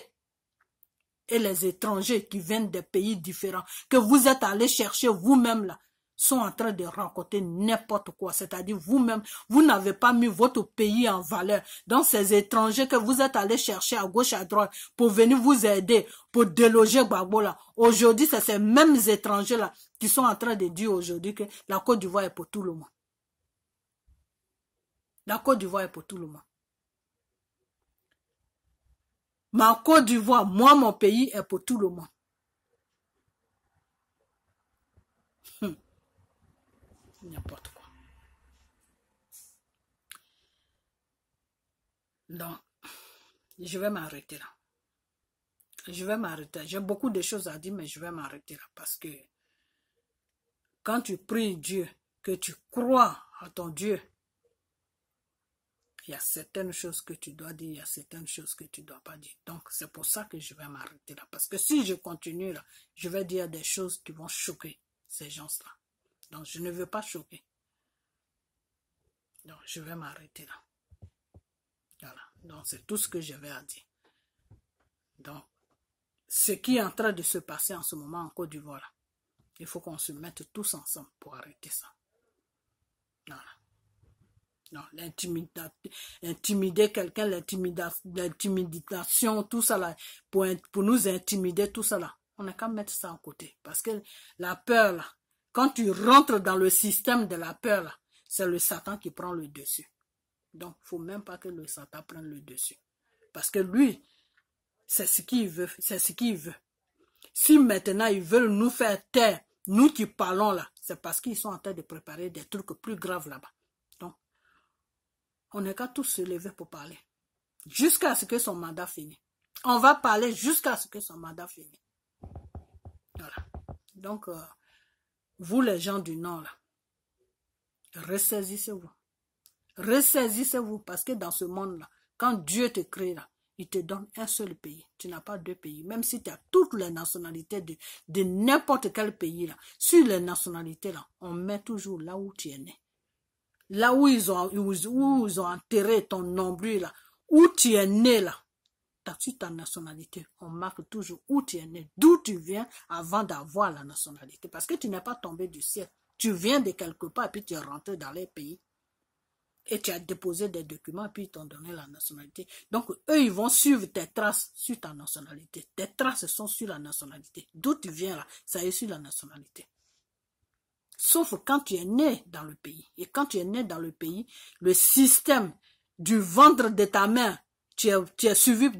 Et les étrangers qui viennent des pays différents, que vous êtes allés chercher vous-même là, sont en train de raconter n'importe quoi. C'est-à-dire vous-même, vous n'avez pas mis votre pays en valeur. Donc ces étrangers que vous êtes allés chercher à gauche, à droite, pour venir vous aider, pour déloger Gbagbo là. Aujourd'hui, c'est ces mêmes étrangers là qui sont en train de dire aujourd'hui que la Côte d'Ivoire est pour tout le monde. La Côte d'Ivoire est pour tout le monde. Ma Côte d'Ivoire, moi, mon pays est pour tout le monde. N'importe quoi. Donc, je vais m'arrêter là. Je vais m'arrêter. J'ai beaucoup de choses à dire, mais je vais m'arrêter là. Parce que quand tu pries Dieu, que tu crois à ton Dieu, il y a certaines choses que tu dois dire, il y a certaines choses que tu ne dois pas dire. Donc, c'est pour ça que je vais m'arrêter là. Parce que si je continue là, je vais dire des choses qui vont choquer ces gens-là. Donc, je ne veux pas choquer. Donc, je vais m'arrêter là. Voilà. Donc, c'est tout ce que j'avais à dire. Donc, ce qui est en train de se passer en ce moment en Côte d'Ivoire, il faut qu'on se mette tous ensemble pour arrêter ça. Voilà. Non, intimider quelqu'un, l'intimidation, tout ça là, pour nous intimider, tout ça là, on n'a qu'à mettre ça en côté. Parce que la peur là, quand tu rentres dans le système de la peur là, c'est le Satan qui prend le dessus. Donc, il ne faut même pas que le Satan prenne le dessus. Parce que lui, c'est ce qu'il veut, c'est ce qu'il veut. Si maintenant ils veulent nous faire taire, nous qui parlons là, c'est parce qu'ils sont en train de préparer des trucs plus graves là-bas. Donc, on n'est qu'à tous se lever pour parler. Jusqu'à ce que son mandat finisse. On va parler jusqu'à ce que son mandat finisse. Voilà. Donc, vous les gens du Nord là, ressaisissez-vous. Ressaisissez-vous parce que dans ce monde-là, quand Dieu te crée là, il te donne un seul pays. Tu n'as pas deux pays. Même si tu as toutes les nationalités de n'importe quel pays là, sur les nationalités là, on met toujours là où tu es né. Là où ils ont enterré ton nombril là, où tu es né là, sur ta nationalité, on marque toujours où tu es né, d'où tu viens avant d'avoir la nationalité. Parce que tu n'es pas tombé du ciel. Tu viens de quelque part et puis tu es rentré dans les pays. Et tu as déposé des documents, puis ils t'ont donné la nationalité. Donc, eux, ils vont suivre tes traces sur ta nationalité. Tes traces sont sur la nationalité. D'où tu viens là, ça est sur la nationalité. Sauf quand tu es né dans le pays. Et quand tu es né dans le pays, le système du ventre de ta mère, tu es suivi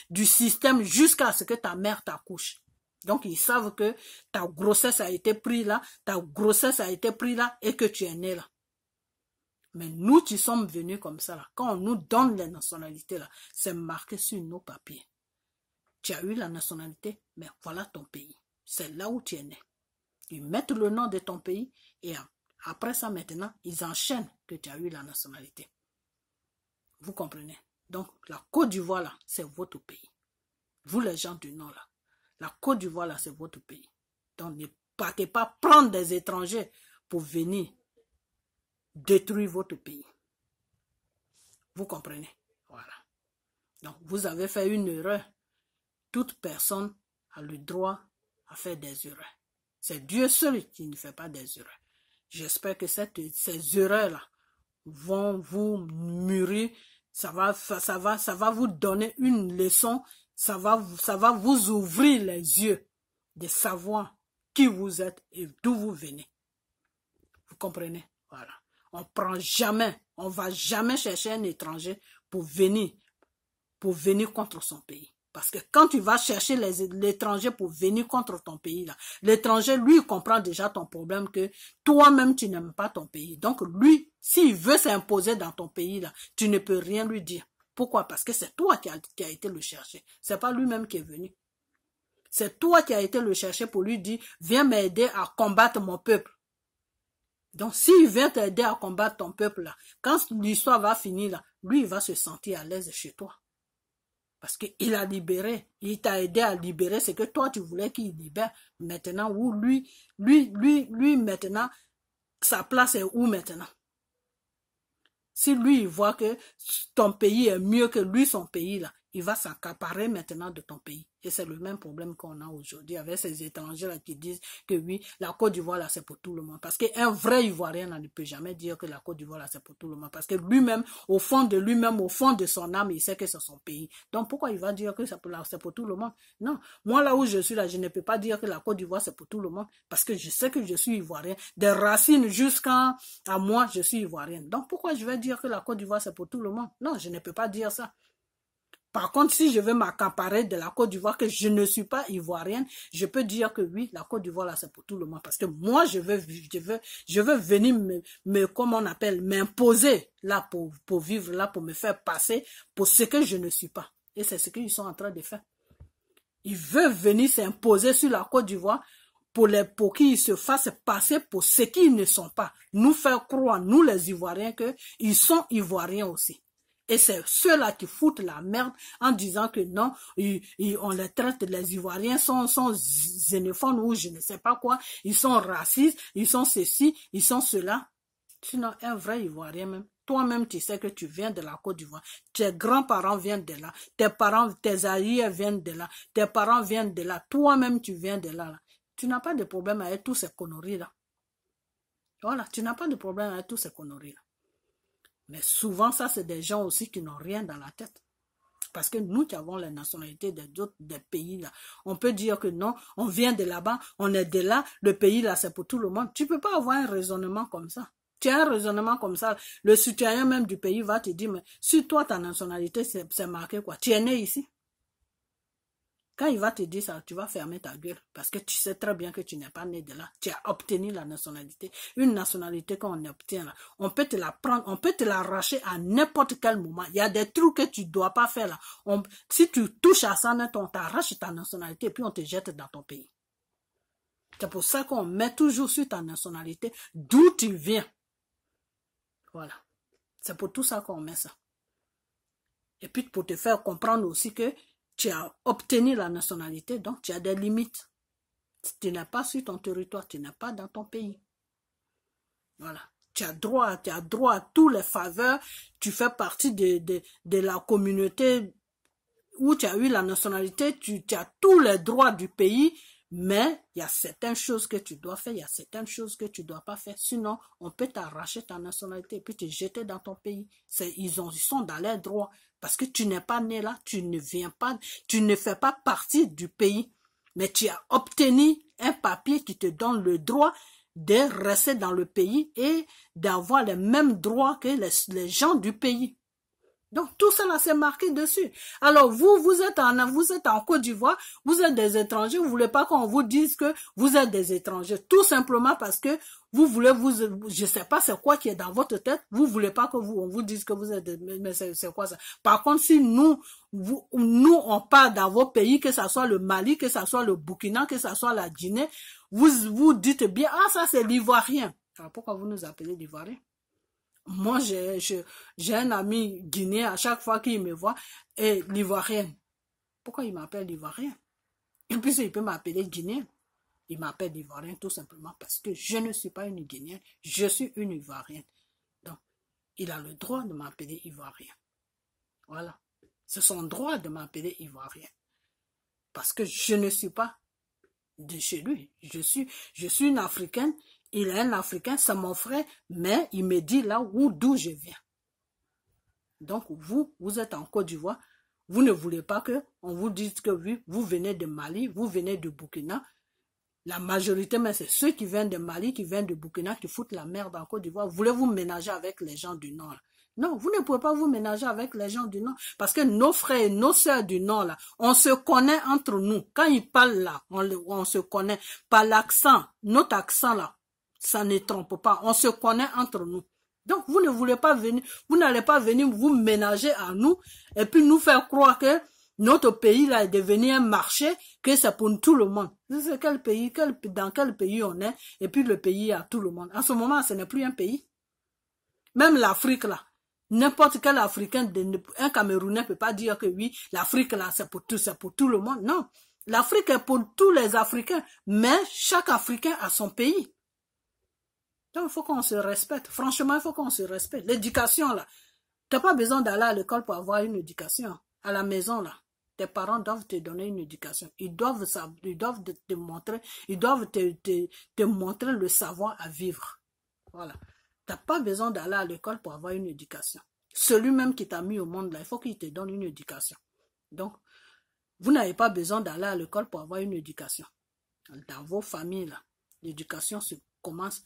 du système jusqu'à ce que ta mère t'accouche. Donc, ils savent que ta grossesse a été prise là, et que tu es né là. Mais nous qui sommes venus comme ça, là, quand on nous donne les nationalités, là, c'est marqué sur nos papiers. Tu as eu la nationalité, mais voilà ton pays. C'est là où tu es né. Ils mettent le nom de ton pays et après ça, maintenant, ils enchaînent que tu as eu la nationalité. Vous comprenez? Donc, la Côte d'Ivoire, là, c'est votre pays. Vous, les gens du Nord, là, la Côte d'Ivoire, là, c'est votre pays. Donc, ne partez pas prendre des étrangers pour venir détruire votre pays. Vous comprenez? Voilà. Donc, vous avez fait une erreur. Toute personne a le droit à faire des erreurs. C'est Dieu seul qui ne fait pas des erreurs. J'espère que ces erreurs-là vont vous mûrir. Ça va vous donner une leçon. Ça va vous ouvrir les yeux de savoir qui vous êtes et d'où vous venez. Vous comprenez? Voilà. On va jamais chercher un étranger pour venir contre son pays. Parce que quand tu vas chercher l'étranger pour venir contre ton pays, là, l'étranger, lui, comprend déjà ton problème que toi-même, tu n'aimes pas ton pays. Donc, lui, s'il veut s'imposer dans ton pays, là, tu ne peux rien lui dire. Pourquoi? Parce que c'est toi qui a été le chercher. C'est pas lui-même qui est venu. C'est toi qui as été le chercher pour lui dire, viens m'aider à combattre mon peuple. Donc, s'il vient t'aider à combattre ton peuple, là, quand l'histoire va finir, là, lui, il va se sentir à l'aise chez toi. Parce qu'il a libéré, il t'a aidé à libérer ce que toi, tu voulais qu'il libère. Maintenant, où lui, maintenant, sa place est où maintenant? Si lui, il voit que ton pays est mieux que lui, son pays, là, il va s'accaparer maintenant de ton pays. Et c'est le même problème qu'on a aujourd'hui avec ces étrangers-là qui disent que oui, la Côte d'Ivoire, là, c'est pour tout le monde. Parce qu'un vrai Ivoirien ne peut jamais dire que la Côte d'Ivoire, là, c'est pour tout le monde. Parce que lui-même, au fond de son âme, il sait que c'est son pays. Donc, pourquoi il va dire que c'est pour tout le monde? Non. Moi, là où je suis, là, je ne peux pas dire que la Côte d'Ivoire, c'est pour tout le monde. Parce que je sais que je suis Ivoirien. Des racines jusqu'à moi, je suis Ivoirienne. Donc, pourquoi je vais dire que la Côte d'Ivoire, c'est pour tout le monde? Non, je ne peux pas dire ça. Par contre, si je veux m'accaparer de la Côte d'Ivoire, que je ne suis pas ivoirienne, je peux dire que oui, la Côte d'Ivoire, là, c'est pour tout le monde. Parce que moi, je veux venir comment on appelle, m'imposer là pour vivre là, pour me faire passer pour ce que je ne suis pas. Et c'est ce qu'ils sont en train de faire. Ils veulent venir s'imposer sur la Côte d'Ivoire pour qu'ils se fassent passer pour ce qu'ils ne sont pas. Nous faire croire, nous les Ivoiriens, qu'ils sont Ivoiriens aussi. Et c'est ceux-là qui foutent la merde en disant que non, on les traite, les Ivoiriens sont xénophones ou je ne sais pas quoi, ils sont racistes, ils sont ceci, ils sont cela. Sinon, un vrai Ivoirien même, toi-même, tu sais que tu viens de la Côte d'Ivoire. Tes grands-parents viennent de là. Tes parents, tes arrières viennent de là. Tes parents viennent de là. Toi-même, tu viens de là. Tu n'as pas de problème avec tous ces conneries-là. Voilà, tu n'as pas de problème avec tous ces conneries-là. Mais souvent, ça, c'est des gens aussi qui n'ont rien dans la tête. Parce que nous qui avons la nationalité des pays là, on peut dire que non, on vient de là-bas, on est de là, le pays là c'est pour tout le monde. Tu ne peux pas avoir un raisonnement comme ça. Tu as un raisonnement comme ça, le citoyen même du pays va te dire, mais si toi ta nationalité c'est marqué quoi, tu es né ici. Quand il va te dire ça, tu vas fermer ta gueule parce que tu sais très bien que tu n'es pas né de là. Tu as obtenu la nationalité. Une nationalité qu'on obtient là, on peut te la prendre, on peut te l'arracher à n'importe quel moment. Il y a des trucs que tu ne dois pas faire là. Si tu touches à ça, on t'arrache ta nationalité et puis on te jette dans ton pays. C'est pour ça qu'on met toujours sur ta nationalité d'où tu viens. Voilà. C'est pour tout ça qu'on met ça. Et puis pour te faire comprendre aussi que tu as obtenu la nationalité, donc tu as des limites. Tu n'es pas sur ton territoire, tu n'es pas dans ton pays. Voilà. Tu as droit à tous les faveurs. Tu fais partie de la communauté où tu as eu la nationalité. Tu as tous les droits du pays. Mais il y a certaines choses que tu dois faire, il y a certaines choses que tu ne dois pas faire. Sinon, on peut t'arracher ta nationalité et puis te jeter dans ton pays. Ils sont dans leurs droits. Parce que tu n'es pas né là, tu ne viens pas, tu ne fais pas partie du pays. Mais tu as obtenu un papier qui te donne le droit de rester dans le pays et d'avoir les mêmes droits que les gens du pays. Donc, tout ça là, c'est marqué dessus. Alors, vous êtes en Côte d'Ivoire, vous êtes des étrangers, vous voulez pas qu'on vous dise que vous êtes des étrangers. Tout simplement parce que vous voulez je sais pas c'est quoi qui est dans votre tête, vous voulez pas que on vous dise que vous êtes mais c'est quoi ça? Par contre, si nous, on part dans vos pays, que ça soit le Mali, que ça soit le Burkina, que ça soit la Guinée, vous dites bien, ah, ça c'est l'Ivoirien. Alors, pourquoi vous nous appelez l'Ivoirien? Moi, j'ai un ami guinéen, à chaque fois qu'il me voit, et l'Ivoirien. Pourquoi il m'appelle l'Ivoirien? Et puis, il peut m'appeler Guinéen. Il m'appelle l'Ivoirien tout simplement parce que je ne suis pas une Guinéenne, je suis une Ivoirienne. Donc, il a le droit de m'appeler Ivoirien. Voilà. C'est son droit de m'appeler Ivoirien. Parce que je ne suis pas de chez lui. Je suis une Africaine. Il est un Africain, c'est mon frère, mais il me dit là d'où je viens. Donc, vous êtes en Côte d'Ivoire, vous ne voulez pas qu'on vous dise que oui, vous venez de Mali, vous venez de Burkina. La majorité, mais c'est ceux qui viennent de Mali, qui viennent de Burkina, qui foutent la merde en Côte d'Ivoire. Voulez-vous ménager avec les gens du Nord là? Non, vous ne pouvez pas vous ménager avec les gens du Nord. Parce que nos frères et nos sœurs du Nord, là, on se connaît entre nous. Quand ils parlent là, on se connaît. Par l'accent, notre accent là, ça ne trompe pas. On se connaît entre nous. Donc, vous ne voulez pas venir, vous n'allez pas venir vous ménager à nous et puis nous faire croire que notre pays là est devenu un marché, que c'est pour tout le monde. C'est quel pays, dans quel pays on est et puis le pays à tout le monde. En ce moment, ce n'est plus un pays. Même l'Afrique là. N'importe quel Africain, un Camerounais ne peut pas dire que oui, l'Afrique là, c'est pour tout le monde. Non, l'Afrique est pour tous les Africains, mais chaque Africain a son pays. Donc, il faut qu'on se respecte. Franchement, il faut qu'on se respecte. L'éducation là, tu n'as pas besoin d'aller à l'école pour avoir une éducation. À la maison là, tes parents doivent te donner une éducation. Ils doivent te montrer, ils doivent te montrer le savoir à vivre. Voilà. Tu n'as pas besoin d'aller à l'école pour avoir une éducation. Celui-même qui t'a mis au monde là, il faut qu'il te donne une éducation. Donc, vous n'avez pas besoin d'aller à l'école pour avoir une éducation. Dans vos familles là, l'éducation se commence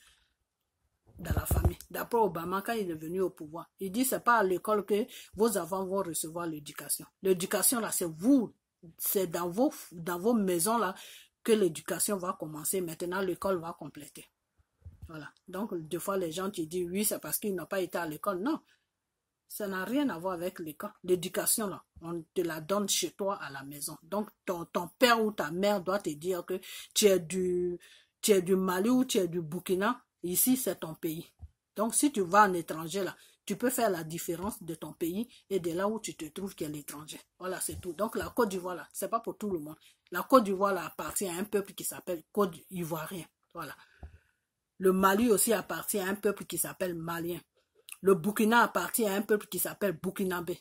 dans la famille. D'après Obama, quand il est venu au pouvoir, il dit c'est pas à l'école que vos enfants vont recevoir l'éducation. L'éducation là, c'est vous, c'est dans vos maisons là que l'éducation va commencer. Maintenant, l'école va compléter. Voilà. Donc, des fois, les gens te disent, oui, c'est parce qu'ils n'ont pas été à l'école. Non. Ça n'a rien à voir avec l'école. L'éducation, là, on te la donne chez toi à la maison. Donc, ton père ou ta mère doit te dire que tu es du Mali ou tu es du Burkina. Ici, c'est ton pays. Donc, si tu vas en étranger, là, tu peux faire la différence de ton pays et de là où tu te trouves qui est l'étranger. Voilà, c'est tout. Donc, la Côte d'Ivoire, là, c'est pas pour tout le monde. La Côte d'Ivoire, là, appartient à un peuple qui s'appelle Côte Ivoirien. Voilà. Le Mali aussi appartient à un peuple qui s'appelle Malien. Le Burkina appartient à un peuple qui s'appelle Burkinabé.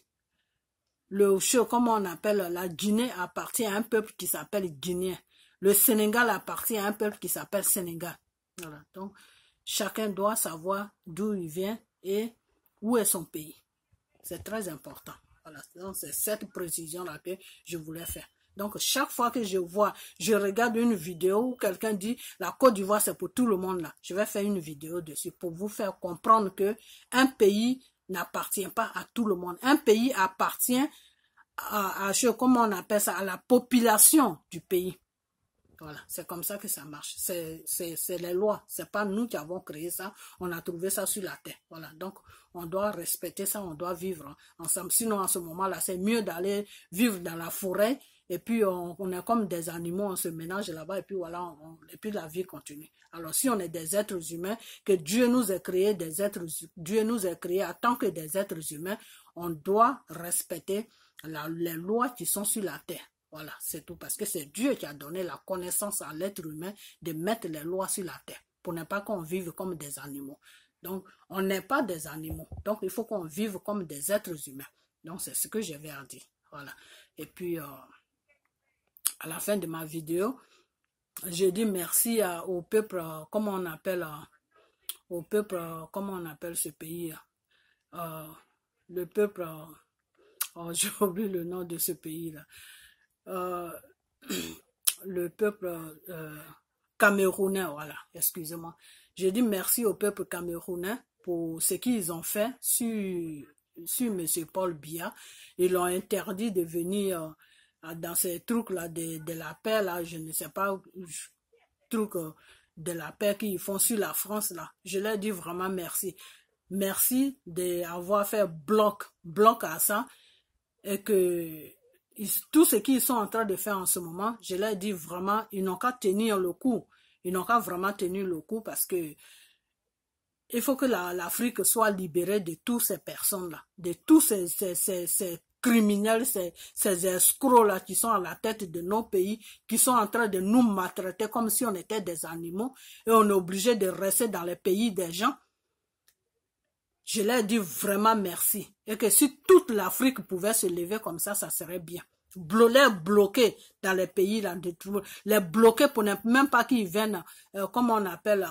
Comment on appelle, la Guinée appartient à un peuple qui s'appelle Guinéen. Le Sénégal appartient à un peuple qui s'appelle Sénégal. Voilà. Donc, chacun doit savoir d'où il vient et où est son pays. C'est très important. Voilà. Donc, c'est cette précision-là que je voulais faire. Donc, chaque fois que je regarde une vidéo où quelqu'un dit la Côte d'Ivoire, c'est pour tout le monde là. Je vais faire une vidéo dessus pour vous faire comprendre que un pays n'appartient pas à tout le monde. Un pays appartient comment on appelle ça, à la population du pays. Voilà, c'est comme ça que ça marche. C'est les lois. C'est pas nous qui avons créé ça. On a trouvé ça sur la terre. Voilà, donc on doit respecter ça, on doit vivre ensemble. Sinon, à ce moment-là, c'est mieux d'aller vivre dans la forêt et puis on est comme des animaux, on se ménage là-bas et puis voilà, et puis la vie continue. Alors si on est des êtres humains, que Dieu nous a créés Dieu nous a créés en tant que des êtres humains, on doit respecter les lois qui sont sur la terre. Voilà, c'est tout. Parce que c'est Dieu qui a donné la connaissance à l'être humain de mettre les lois sur la terre. Pour ne pas qu'on vive comme des animaux. Donc, on n'est pas des animaux. Donc, il faut qu'on vive comme des êtres humains. Donc, c'est ce que je vais en dire. Voilà. Et puis, à la fin de ma vidéo, j'ai dit merci au peuple, comment on appelle, au peuple, comment on appelle ce pays, le peuple, j'ai oublié le nom de ce pays-là. Le peuple camerounais, voilà, excusez-moi. J'ai dit merci au peuple camerounais pour ce qu'ils ont fait sur M. Paul Biya. Ils l'ont interdit de venir dans ces trucs-là de la paix, là, je ne sais pas, trucs de la paix qu'ils font sur la France, là. Je leur dis vraiment merci. Merci d'avoir fait bloc à ça et que tout ce qu'ils sont en train de faire en ce moment, je leur dis vraiment, ils n'ont qu'à tenir le coup. Ils n'ont qu'à vraiment tenir le coup parce que il faut que l'Afrique soit libérée de toutes ces personnes-là, de tous ces criminels, ces escrocs-là qui sont à la tête de nos pays, qui sont en train de nous maltraiter comme si on était des animaux et on est obligé de rester dans les pays des gens. Je leur dis vraiment merci. Et que si toute l'Afrique pouvait se lever comme ça serait bien. Les bloquer dans les pays, là, les bloquer pour ne même pas qu'ils viennent, comme on appelle,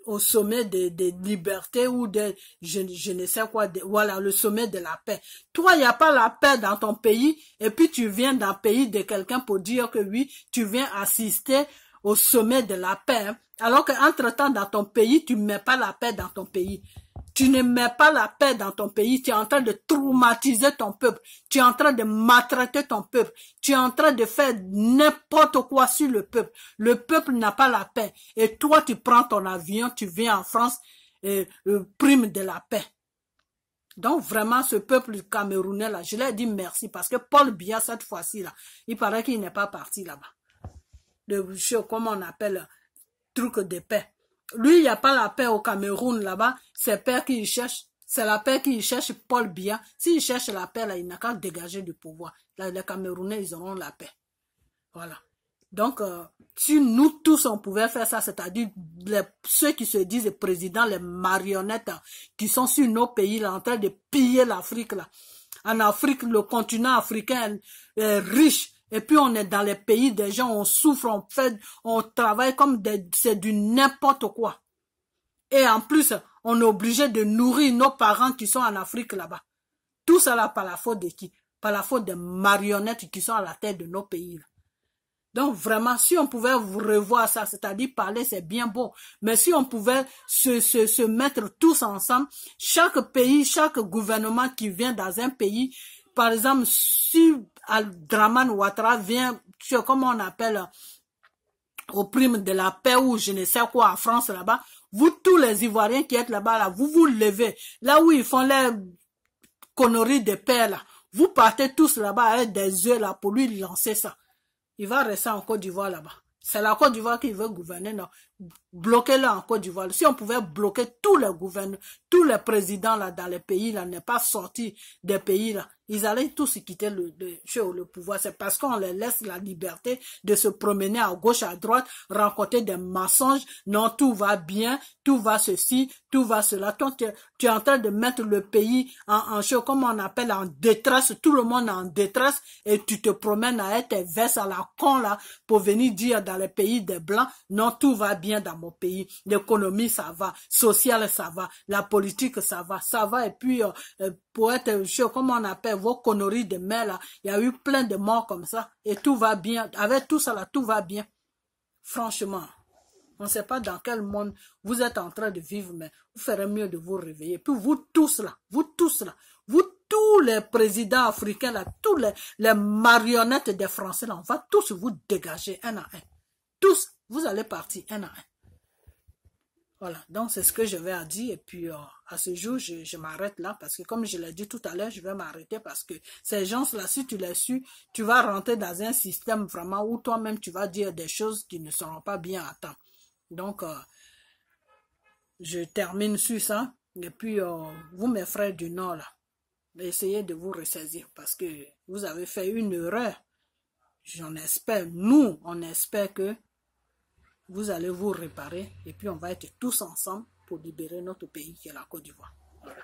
au sommet des libertés ou de, je ne sais quoi, voilà, le sommet de la paix. Toi, il n'y a pas la paix dans ton pays et puis tu viens d'un pays de quelqu'un pour dire que oui, tu viens assister au sommet de la paix, hein. Alors qu'entre-temps, dans ton pays, tu ne mets pas la paix dans ton pays. Tu ne mets pas la paix dans ton pays. Tu es en train de traumatiser ton peuple. Tu es en train de maltraiter ton peuple. Tu es en train de faire n'importe quoi sur le peuple. Le peuple n'a pas la paix. Et toi, tu prends ton avion, tu viens en France et prime de la paix. Donc vraiment, ce peuple camerounais là, je leur dis merci parce que Paul Biya, cette fois-ci là, il paraît qu'il n'est pas parti là-bas. Comment on appelle, truc de paix. Lui, il n'y a pas la paix au Cameroun là-bas. C'est paix qu'il cherche. C'est la paix qu'il cherche, Paul Biya. S'il cherche la paix, là, il n'a qu'à dégager du pouvoir. Là, les Camerounais, ils auront la paix. Voilà. Donc, si nous tous, on pouvait faire ça, c'est-à-dire ceux qui se disent présidents, les marionnettes qui sont sur nos pays, là, en train de piller l'Afrique, là. En Afrique, le continent africain est riche. Et puis on est dans les pays des gens, on souffre, on travaille comme c'est du n'importe quoi. Et en plus, on est obligé de nourrir nos parents qui sont en Afrique là-bas. Tout ça là par la faute de qui? Par la faute des marionnettes qui sont à la tête de nos pays là. Donc vraiment, si on pouvait revoir ça, c'est-à-dire parler, c'est bien beau. Mais si on pouvait se mettre tous ensemble, chaque pays, chaque gouvernement qui vient dans un pays, par exemple, si Dramane Ouattara vient, comment on appelle, au prime de la paix ou je ne sais quoi en France là-bas, vous tous les Ivoiriens qui êtes là-bas, là, vous vous levez, là où ils font les conneries de paix là, vous partez tous là-bas avec des yeux là pour lui lancer ça. Il va rester en Côte d'Ivoire là-bas. C'est la Côte d'Ivoire qui veut gouverner, non. bloquez-le en Côte d'Ivoire. Si on pouvait bloquer tous les gouverneurs, tous les présidents là dans les pays là, n'est pas sortis des pays là, ils allaient tous quitter le pouvoir. C'est parce qu'on les laisse la liberté de se promener à gauche, à droite, rencontrer des mensonges. Non, tout va bien, tout va ceci, tout va cela. Toi, tu es en train de mettre le pays en chose, comme on appelle en détresse. Tout le monde est en détresse et tu te promènes à être vestes à la con là pour venir dire dans les pays des Blancs, non, tout va bien dans mon pays. L'économie, ça va. Social, ça va. La politique, ça va. Ça va. Et puis, pour être sûr, comme on appelle vos conneries de mer là, il y a eu plein de morts comme ça et tout va bien. Avec tout ça là, tout va bien. Franchement, on ne sait pas dans quel monde vous êtes en train de vivre, mais vous ferez mieux de vous réveiller. Puis vous tous là, vous tous les présidents africains là, tous les marionnettes des Français là, on va tous vous dégager un à un. Tous, vous allez partir un à un. Voilà, donc c'est ce que je vais à dire. Et puis à ce jour, je m'arrête là parce que comme je l'ai dit tout à l'heure, je vais m'arrêter parce que ces gens-là, si tu les suis, tu vas rentrer dans un système vraiment où toi-même tu vas dire des choses qui ne seront pas bien à temps. Donc, je termine sur ça. Et puis, vous mes frères du Nord là, essayez de vous ressaisir parce que vous avez fait une erreur. J'en espère, nous, on espère que vous allez vous réparer et puis on va être tous ensemble pour libérer notre pays qui est la Côte d'Ivoire. Voilà.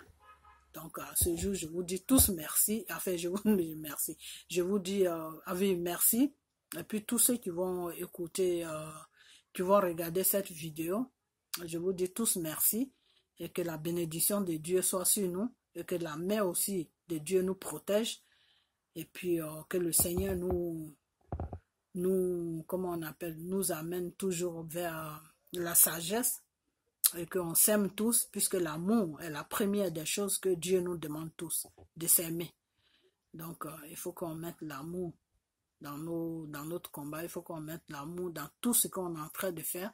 Donc à ce jour, je vous dis tous merci. Enfin, je vous dis merci. Je vous dis merci. Et puis tous ceux qui vont écouter, qui vont regarder cette vidéo, je vous dis tous merci et que la bénédiction de Dieu soit sur nous et que la main aussi de Dieu nous protège et puis que le Seigneur comment on appelle, nous amène toujours vers la sagesse et qu'on s'aime tous, puisque l'amour est la première des choses que Dieu nous demande tous, de s'aimer. Donc, il faut qu'on mette l'amour dans notre combat, il faut qu'on mette l'amour dans tout ce qu'on est en train de faire.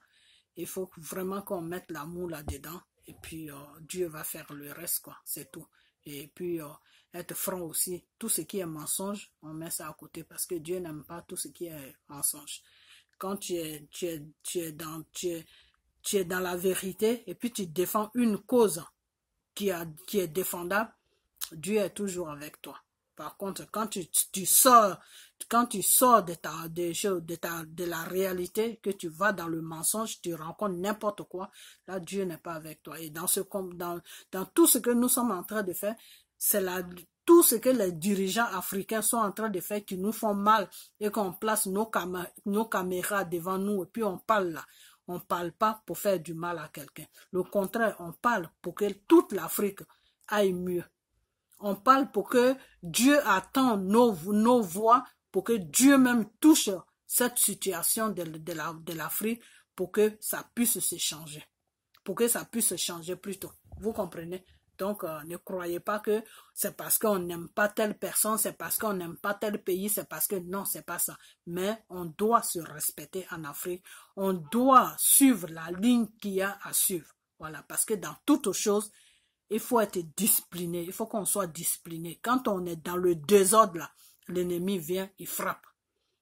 Il faut vraiment qu'on mette l'amour là-dedans et puis Dieu va faire le reste, quoi, c'est tout. Et puis, être franc aussi, tout ce qui est mensonge, on met ça à côté parce que Dieu n'aime pas tout ce qui est mensonge. Quand tu es dans la vérité et puis tu défends une cause qui est défendable, Dieu est toujours avec toi. Par contre, quand tu sors de la réalité, que tu vas dans le mensonge, tu rencontres n'importe quoi, là Dieu n'est pas avec toi. Et dans tout ce que nous sommes en train de faire, c'est tout ce que les dirigeants africains sont en train de faire qui nous font mal et qu'on place nos caméras devant nous et puis on parle là. On ne parle pas pour faire du mal à quelqu'un. Le contraire, on parle pour que toute l'Afrique aille mieux. On parle pour que Dieu attend nos voix, pour que Dieu même touche cette situation de l'Afrique pour que ça puisse se changer. Pour que ça puisse se changer plus tôt. Vous comprenez? Donc, ne croyez pas que c'est parce qu'on n'aime pas telle personne, c'est parce qu'on n'aime pas tel pays, c'est parce que non, c'est pas ça. Mais on doit se respecter en Afrique. On doit suivre la ligne qu'il y a à suivre. Voilà, parce que dans toutes choses, il faut être discipliné. Il faut qu'on soit discipliné. Quand on est dans le désordre, là, l'ennemi vient, il frappe.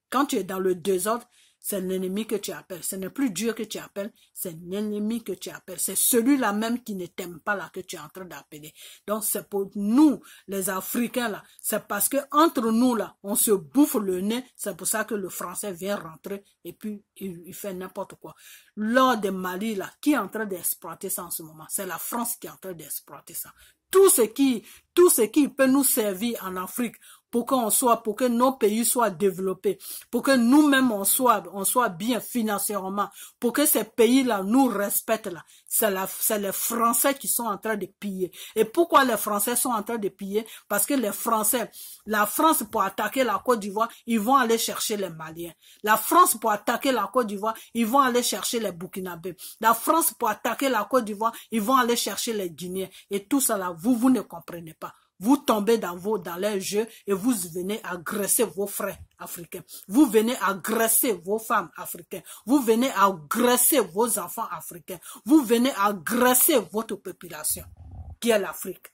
Quand tu es dans le désordre, c'est l'ennemi que tu appelles. Ce n'est plus Dieu que tu appelles, c'est l'ennemi que tu appelles. C'est celui-là même qui ne t'aime pas là que tu es en train d'appeler. Donc c'est pour nous, les Africains là, c'est parce que entre nous là, on se bouffe le nez. C'est pour ça que le Français vient rentrer et puis il fait n'importe quoi. Lors de Mali là, qui est en train d'exploiter ça en ce moment? C'est la France qui est en train d'exploiter ça. Tout ce qui peut nous servir en Afrique pour que nos pays soient développés, pour que nous-mêmes on soit bien financièrement, pour que ces pays-là nous respectent là. C'est les Français qui sont en train de piller. Et pourquoi les Français sont en train de piller? Parce que la France pour attaquer la Côte d'Ivoire, ils vont aller chercher les Maliens. La France pour attaquer la Côte d'Ivoire, ils vont aller chercher les Burkinabés. La France pour attaquer la Côte d'Ivoire, ils vont aller chercher les Guinéens. Et tout ça là, vous ne comprenez pas. Vous tombez dans leurs jeux et vous venez agresser vos frères africains. Vous venez agresser vos femmes africaines. Vous venez agresser vos enfants africains. Vous venez agresser votre population, qui est l'Afrique.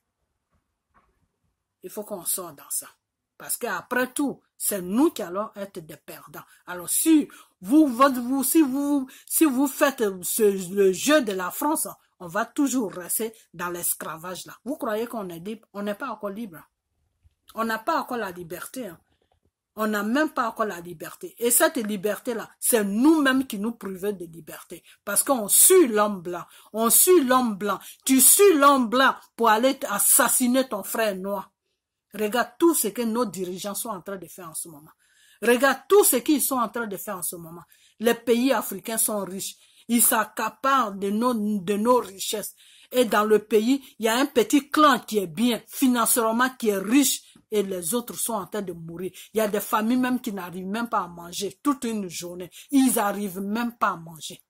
Il faut qu'on sorte dans ça. Parce qu'après tout, c'est nous qui allons être des perdants. Alors si Si vous faites le jeu de la France, on va toujours rester dans l'esclavage là. Vous croyez qu'on est libre? On n'est pas encore libre. On n'a pas encore la liberté. Hein. On n'a même pas encore la liberté. Et cette liberté-là, c'est nous-mêmes qui nous privons de liberté. Parce qu'on suit l'homme blanc. On suit l'homme blanc. Tu suis l'homme blanc pour aller assassiner ton frère noir. Regarde tout ce que nos dirigeants sont en train de faire en ce moment. Regarde tout ce qu'ils sont en train de faire en ce moment. Les pays africains sont riches. Ils s'accaparent de nos richesses. Et dans le pays, il y a un petit clan qui est bien, financièrement qui est riche. Et les autres sont en train de mourir. Il y a des familles même qui n'arrivent même pas à manger toute une journée. Ils n'arrivent même pas à manger.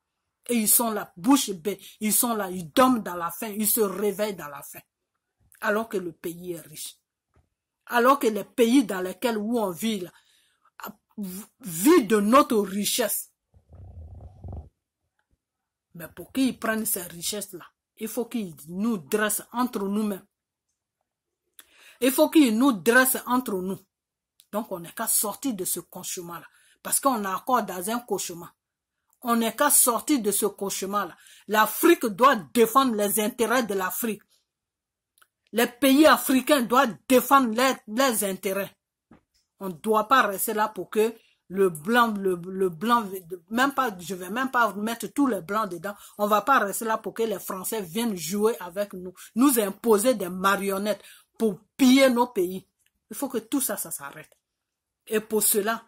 Et ils sont là, bouche bée. Ils sont là, ils dorment dans la faim. Ils se réveillent dans la faim. Alors que le pays est riche. Alors que les pays dans lesquels où on vit, là, vit de notre richesse. Mais pour qu'ils prennent ces richesses-là, il faut qu'ils nous dressent entre nous-mêmes. Il faut qu'ils nous dressent entre nous. Donc, on n'est qu'à sortir de ce cauchemar-là. Parce qu'on est encore dans un cauchemar. On n'est qu'à sortir de ce cauchemar-là. L'Afrique doit défendre les intérêts de l'Afrique. Les pays africains doivent défendre leurs intérêts. On ne doit pas rester là pour que le blanc, même pas, je vais même pas mettre tous les blancs dedans. On va pas rester là pour que les Français viennent jouer avec nous, nous imposer des marionnettes pour piller nos pays. Il faut que tout ça, ça s'arrête. Et pour cela,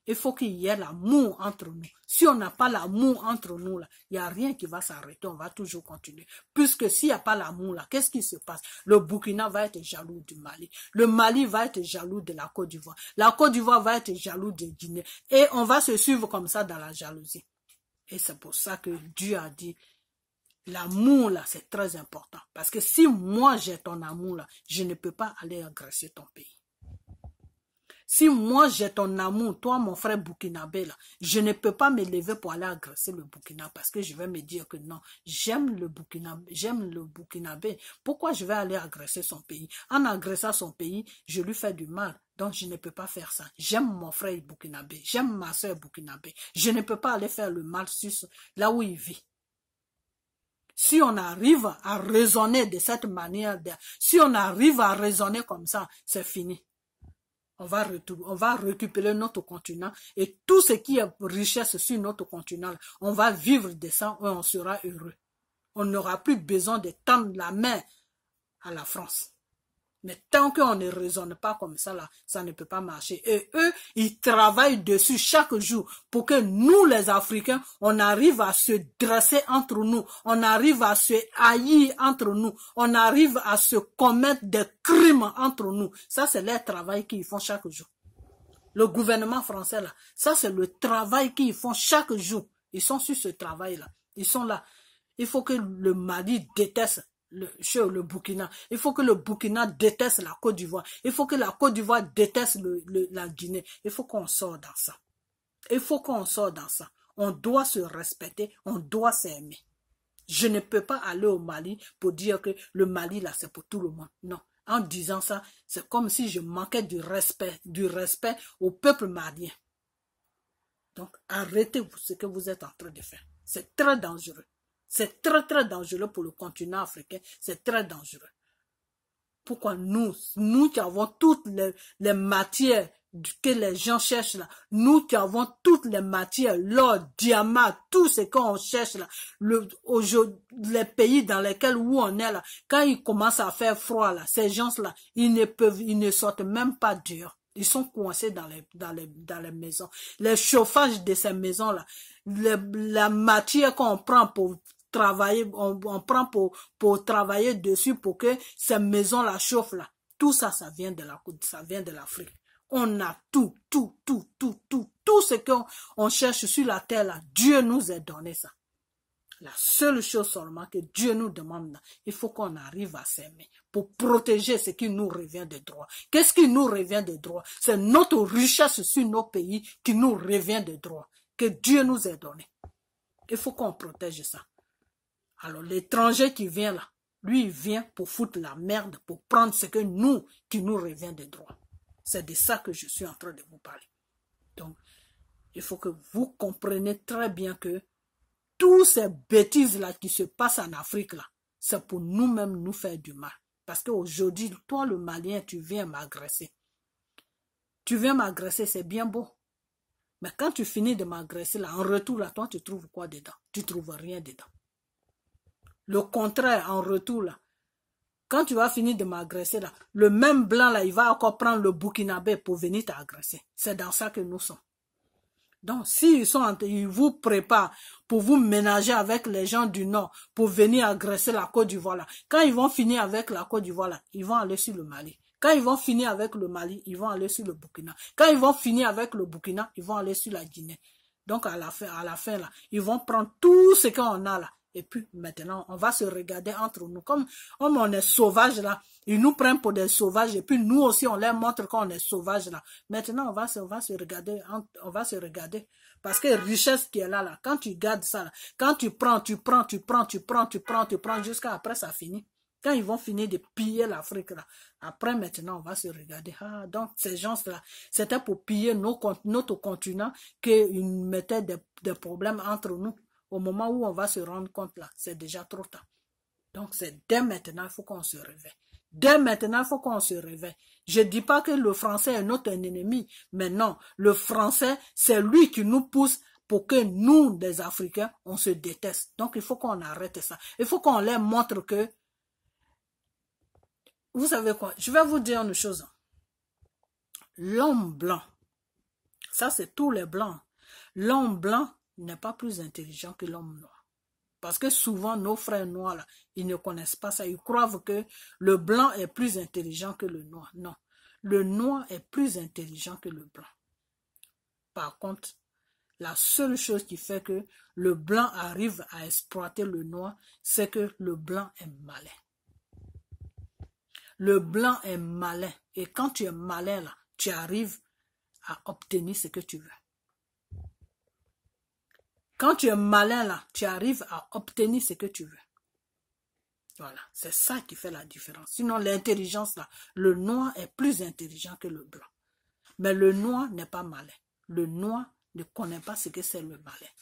il faut qu'il y ait l'amour entre nous. Si on n'a pas l'amour entre nous, là, il n'y a rien qui va s'arrêter, on va toujours continuer. Puisque s'il n'y a pas l'amour, là, qu'est-ce qui se passe? Le Burkina va être jaloux du Mali. Le Mali va être jaloux de la Côte d'Ivoire. La Côte d'Ivoire va être jaloux de Guinée. Et on va se suivre comme ça dans la jalousie. Et c'est pour ça que Dieu a dit, l'amour, là, c'est très important. Parce que si moi j'ai ton amour, là, je ne peux pas aller agresser ton pays. Si moi j'ai ton amour, toi mon frère burkinabé là, je ne peux pas me lever pour aller agresser le Burkina parce que je vais me dire que non, j'aime le Burkinabé. Pourquoi je vais aller agresser son pays? En agressant son pays, je lui fais du mal. Donc je ne peux pas faire ça. J'aime mon frère burkinabé, j'aime ma soeur burkinabé. Je ne peux pas aller faire le mal là où il vit. Si on arrive à raisonner de cette manière, si on arrive à raisonner comme ça, c'est fini. On va récupérer notre continent et tout ce qui est richesse sur notre continent, on va vivre de ça et on sera heureux. On n'aura plus besoin de tendre la main à la France. Mais tant qu'on ne raisonne pas comme ça, là, ça ne peut pas marcher. Et eux, ils travaillent dessus chaque jour pour que nous, les Africains, on arrive à se dresser entre nous, on arrive à se haïr entre nous, on arrive à se commettre des crimes entre nous. Ça, c'est leur travail qu'ils font chaque jour. Le gouvernement français, là, ça, c'est le travail qu'ils font chaque jour. Ils sont sur ce travail-là. Ils sont là. Il faut que le Mali déteste le Burkina. Il faut que le Burkina déteste la Côte d'Ivoire. Il faut que la Côte d'Ivoire déteste la Guinée. Il faut qu'on sorte dans ça. Il faut qu'on sorte dans ça. On doit se respecter, on doit s'aimer. Je ne peux pas aller au Mali pour dire que le Mali, là, c'est pour tout le monde. Non. En disant ça, c'est comme si je manquais du respect au peuple malien. Donc, arrêtez ce que vous êtes en train de faire. C'est très dangereux. C'est très, très dangereux pour le continent africain. C'est très dangereux. Pourquoi nous qui avons toutes les matières que les gens cherchent là, nous qui avons toutes les matières, l'or, diamant, tout ce qu'on cherche là, les pays dans lesquels où on est là, quand il commence à faire froid là, ces gens-là, ils ne sortent même pas dehors. Ils sont coincés dans les maisons. Les chauffages de ces maisons-là, la matière qu'on prend pour travailler, on prend pour travailler dessus pour que ces maisons-là chauffent là. Tout ça, ça vient de l'Afrique. On a tout ce qu'on cherche sur la terre là. Dieu nous a donné ça. La seule chose seulement que Dieu nous demande, il faut qu'on arrive à s'aimer pour protéger ce qui nous revient de droit. Qu'est-ce qui nous revient de droit? C'est notre richesse sur nos pays qui nous revient de droit, que Dieu nous a donné. Il faut qu'on protège ça. Alors l'étranger qui vient là, lui il vient pour foutre la merde, pour prendre ce que qui nous revient de droit. C'est de ça que je suis en train de vous parler. Donc, il faut que vous compreniez très bien que toutes ces bêtises-là qui se passent en Afrique, là, c'est pour nous-mêmes nous faire du mal. Parce qu'aujourd'hui, toi le Malien, tu viens m'agresser. Tu viens m'agresser, c'est bien beau. Mais quand tu finis de m'agresser, là, en retour, là, toi, tu trouves quoi dedans? Tu trouves rien dedans. Le contraire, en retour, là, quand tu vas finir de m'agresser, là, le même blanc, là, il va encore prendre le Burkinabé pour venir t'agresser. C'est dans ça que nous sommes. Donc, s'ils ils vous préparent pour vous ménager avec les gens du Nord, pour venir agresser la Côte d'Ivoire, là, quand ils vont finir avec la Côte d'Ivoire, là, ils vont aller sur le Mali. Quand ils vont finir avec le Mali, ils vont aller sur le Burkina. Quand ils vont finir avec le Burkina, ils vont aller sur la Guinée. Donc, à la fin, là, ils vont prendre tout ce qu'on a là. Et puis, maintenant, on va se regarder entre nous. Comme on est sauvages là, ils nous prennent pour des sauvages. Et puis, nous aussi, on leur montre qu'on est sauvages là. Maintenant, on va se regarder. On va se regarder. Parce que richesse qui est là, là, quand tu gardes ça, là, quand tu prends, jusqu'à après, ça finit. Quand ils vont finir de piller l'Afrique, là, après, maintenant, on va se regarder. Ah, donc, ces gens-là, c'était pour piller notre continent qu'ils mettaient des problèmes entre nous. Au moment où on va se rendre compte, là, c'est déjà trop tard. Donc, c'est dès maintenant, il faut qu'on se réveille. Dès maintenant, il faut qu'on se réveille. Je ne dis pas que le français est notre ennemi, mais non, le français, c'est lui qui nous pousse pour que nous, les Africains, on se déteste. Donc, il faut qu'on arrête ça. Il faut qu'on leur montre que, vous savez quoi, je vais vous dire une chose. L'homme blanc, ça c'est tous les blancs. L'homme blanc n'est pas plus intelligent que l'homme noir. Parce que souvent, nos frères noirs, là, ils ne connaissent pas ça. Ils croient que le blanc est plus intelligent que le noir. Non, le noir est plus intelligent que le blanc. Par contre, la seule chose qui fait que le blanc arrive à exploiter le noir, c'est que le blanc est malin. Le blanc est malin. Et quand tu es malin, là, tu arrives à obtenir ce que tu veux. Quand tu es malin, là, tu arrives à obtenir ce que tu veux. Voilà, c'est ça qui fait la différence. Sinon, l'intelligence, là, le noir est plus intelligent que le blanc. Mais le noir n'est pas malin. Le noir ne connaît pas ce que c'est le malin.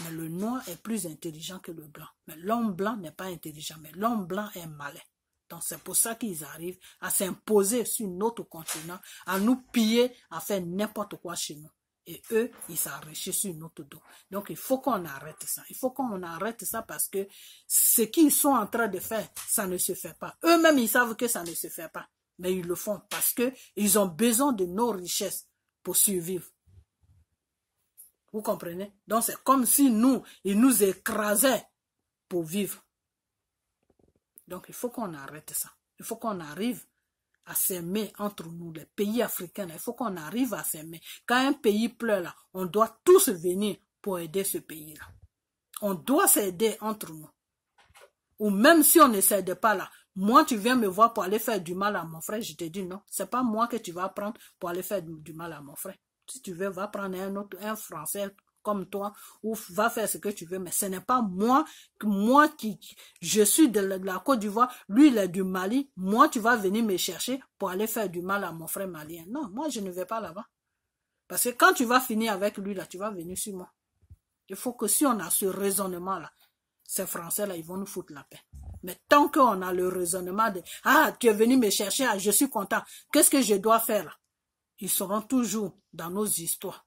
Mais le noir est plus intelligent que le blanc. Mais l'homme blanc n'est pas intelligent, mais l'homme blanc est malin. Donc c'est pour ça qu'ils arrivent à s'imposer sur notre continent, à nous piller, à faire n'importe quoi chez nous. Et eux, ils s'enrichissent sur notre dos. Donc il faut qu'on arrête ça. Il faut qu'on arrête ça parce que ce qu'ils sont en train de faire, ça ne se fait pas. Eux-mêmes, ils savent que ça ne se fait pas. Mais ils le font parce qu'ils ont besoin de nos richesses pour survivre. Vous comprenez? Donc c'est comme si ils nous écrasaient pour vivre. Donc il faut qu'on arrête ça. Il faut qu'on arrive à s'aimer entre nous, les pays africains. Il faut qu'on arrive à s'aimer. Quand un pays pleure, là, on doit tous venir pour aider ce pays-là. On doit s'aider entre nous. Ou même si on ne s'aide pas là, moi tu viens me voir pour aller faire du mal à mon frère, je te dis non, c'est pas moi que tu vas prendre pour aller faire du mal à mon frère. Si tu veux, va prendre un Français comme toi, ou va faire ce que tu veux, mais ce n'est pas moi qui je suis de la Côte d'Ivoire, lui il est du Mali, moi tu vas venir me chercher pour aller faire du mal à mon frère malien. Non, moi je ne vais pas là-bas. Parce que quand tu vas finir avec lui là, tu vas venir sur moi. Il faut que si on a ce raisonnement là, ces Français là, ils vont nous foutre la paix. Mais tant qu'on a le raisonnement de « Ah, tu es venu me chercher, ah, je suis content. Qu'est-ce que je dois faire là ?» Ils seront toujours dans nos histoires.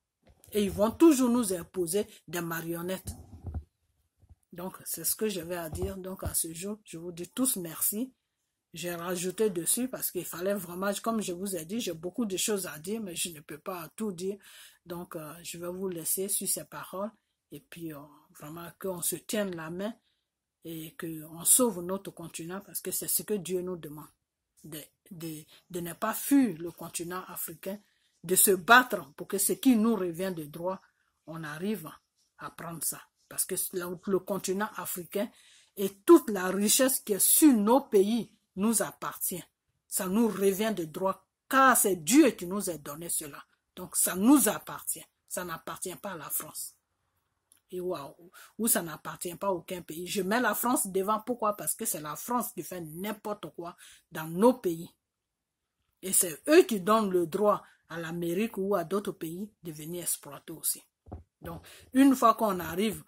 Et ils vont toujours nous imposer des marionnettes. Donc, c'est ce que j'avais à dire. Donc, à ce jour, je vous dis tous merci. J'ai rajouté dessus parce qu'il fallait vraiment, comme je vous ai dit, j'ai beaucoup de choses à dire, mais je ne peux pas tout dire. Donc, je vais vous laisser sur ces paroles. Et puis, vraiment, qu'on se tienne la main et qu'on sauve notre continent parce que c'est ce que Dieu nous demande. De ne pas fuir le continent africain, de se battre pour que ce qui nous revient de droit, on arrive à prendre ça. Parce que le continent africain et toute la richesse qui est sur nos pays nous appartient. Ça nous revient de droit, car c'est Dieu qui nous a donné cela. Donc ça nous appartient. Ça n'appartient pas à la France. Et ou ça n'appartient pas à aucun pays. Je mets la France devant. Pourquoi? Parce que c'est la France qui fait n'importe quoi dans nos pays. Et c'est eux qui donnent le droit à l'Amérique ou à d'autres pays de venir exploiter aussi. Donc, une fois qu'on arrive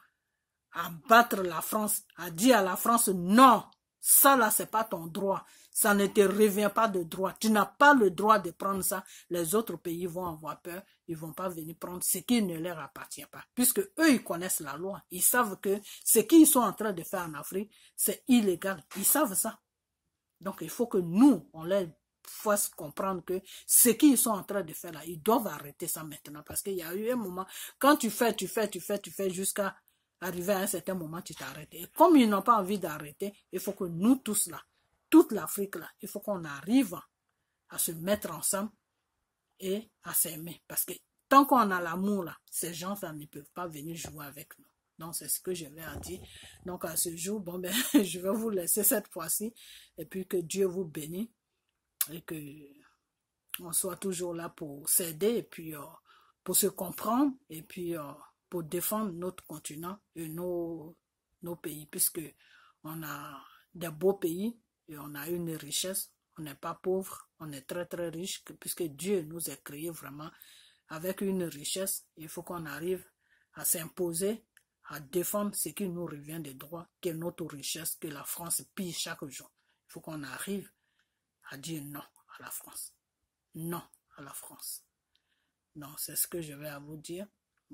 à battre la France, à dire à la France, non, ça là, c'est pas ton droit. Ça ne te revient pas de droit. Tu n'as pas le droit de prendre ça. Les autres pays vont avoir peur. Ils vont pas venir prendre ce qui ne leur appartient pas. Puisque eux, ils connaissent la loi. Ils savent que ce qu'ils sont en train de faire en Afrique, c'est illégal. Ils savent ça. Donc, il faut que nous, on les fasse comprendre que ce qu'ils sont en train de faire là, ils doivent arrêter ça maintenant. Parce qu'il y a eu un moment, quand tu fais jusqu'à arriver à un certain moment, tu t'arrêtes. Et comme ils n'ont pas envie d'arrêter, il faut que nous tous là, toute l'Afrique là, il faut qu'on arrive à se mettre ensemble et à s'aimer. Parce que tant qu'on a l'amour là, ces gens-là ne peuvent pas venir jouer avec nous. Donc, c'est ce que je vais en dire. Donc, à ce jour, bon, ben, je vais vous laisser cette fois-ci. Et puis, que Dieu vous bénisse. Et que on soit toujours là pour s'aider. Et puis, pour se comprendre. Et puis, pour défendre notre continent et nos pays. Puisque on a des beaux pays. Et on a une richesse. On n'est pas pauvre. On est très, très riche. Puisque Dieu nous a créés vraiment avec une richesse. Il faut qu'on arrive à s'imposer, à défendre ce qui nous revient de droit, qui est notre richesse, que la France pille chaque jour. Il faut qu'on arrive à dire non à la France. Non à la France. Non, c'est ce que je vais à vous dire.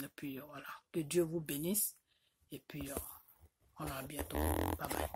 Et puis voilà, que Dieu vous bénisse. Et puis on a bientôt. Bye bye.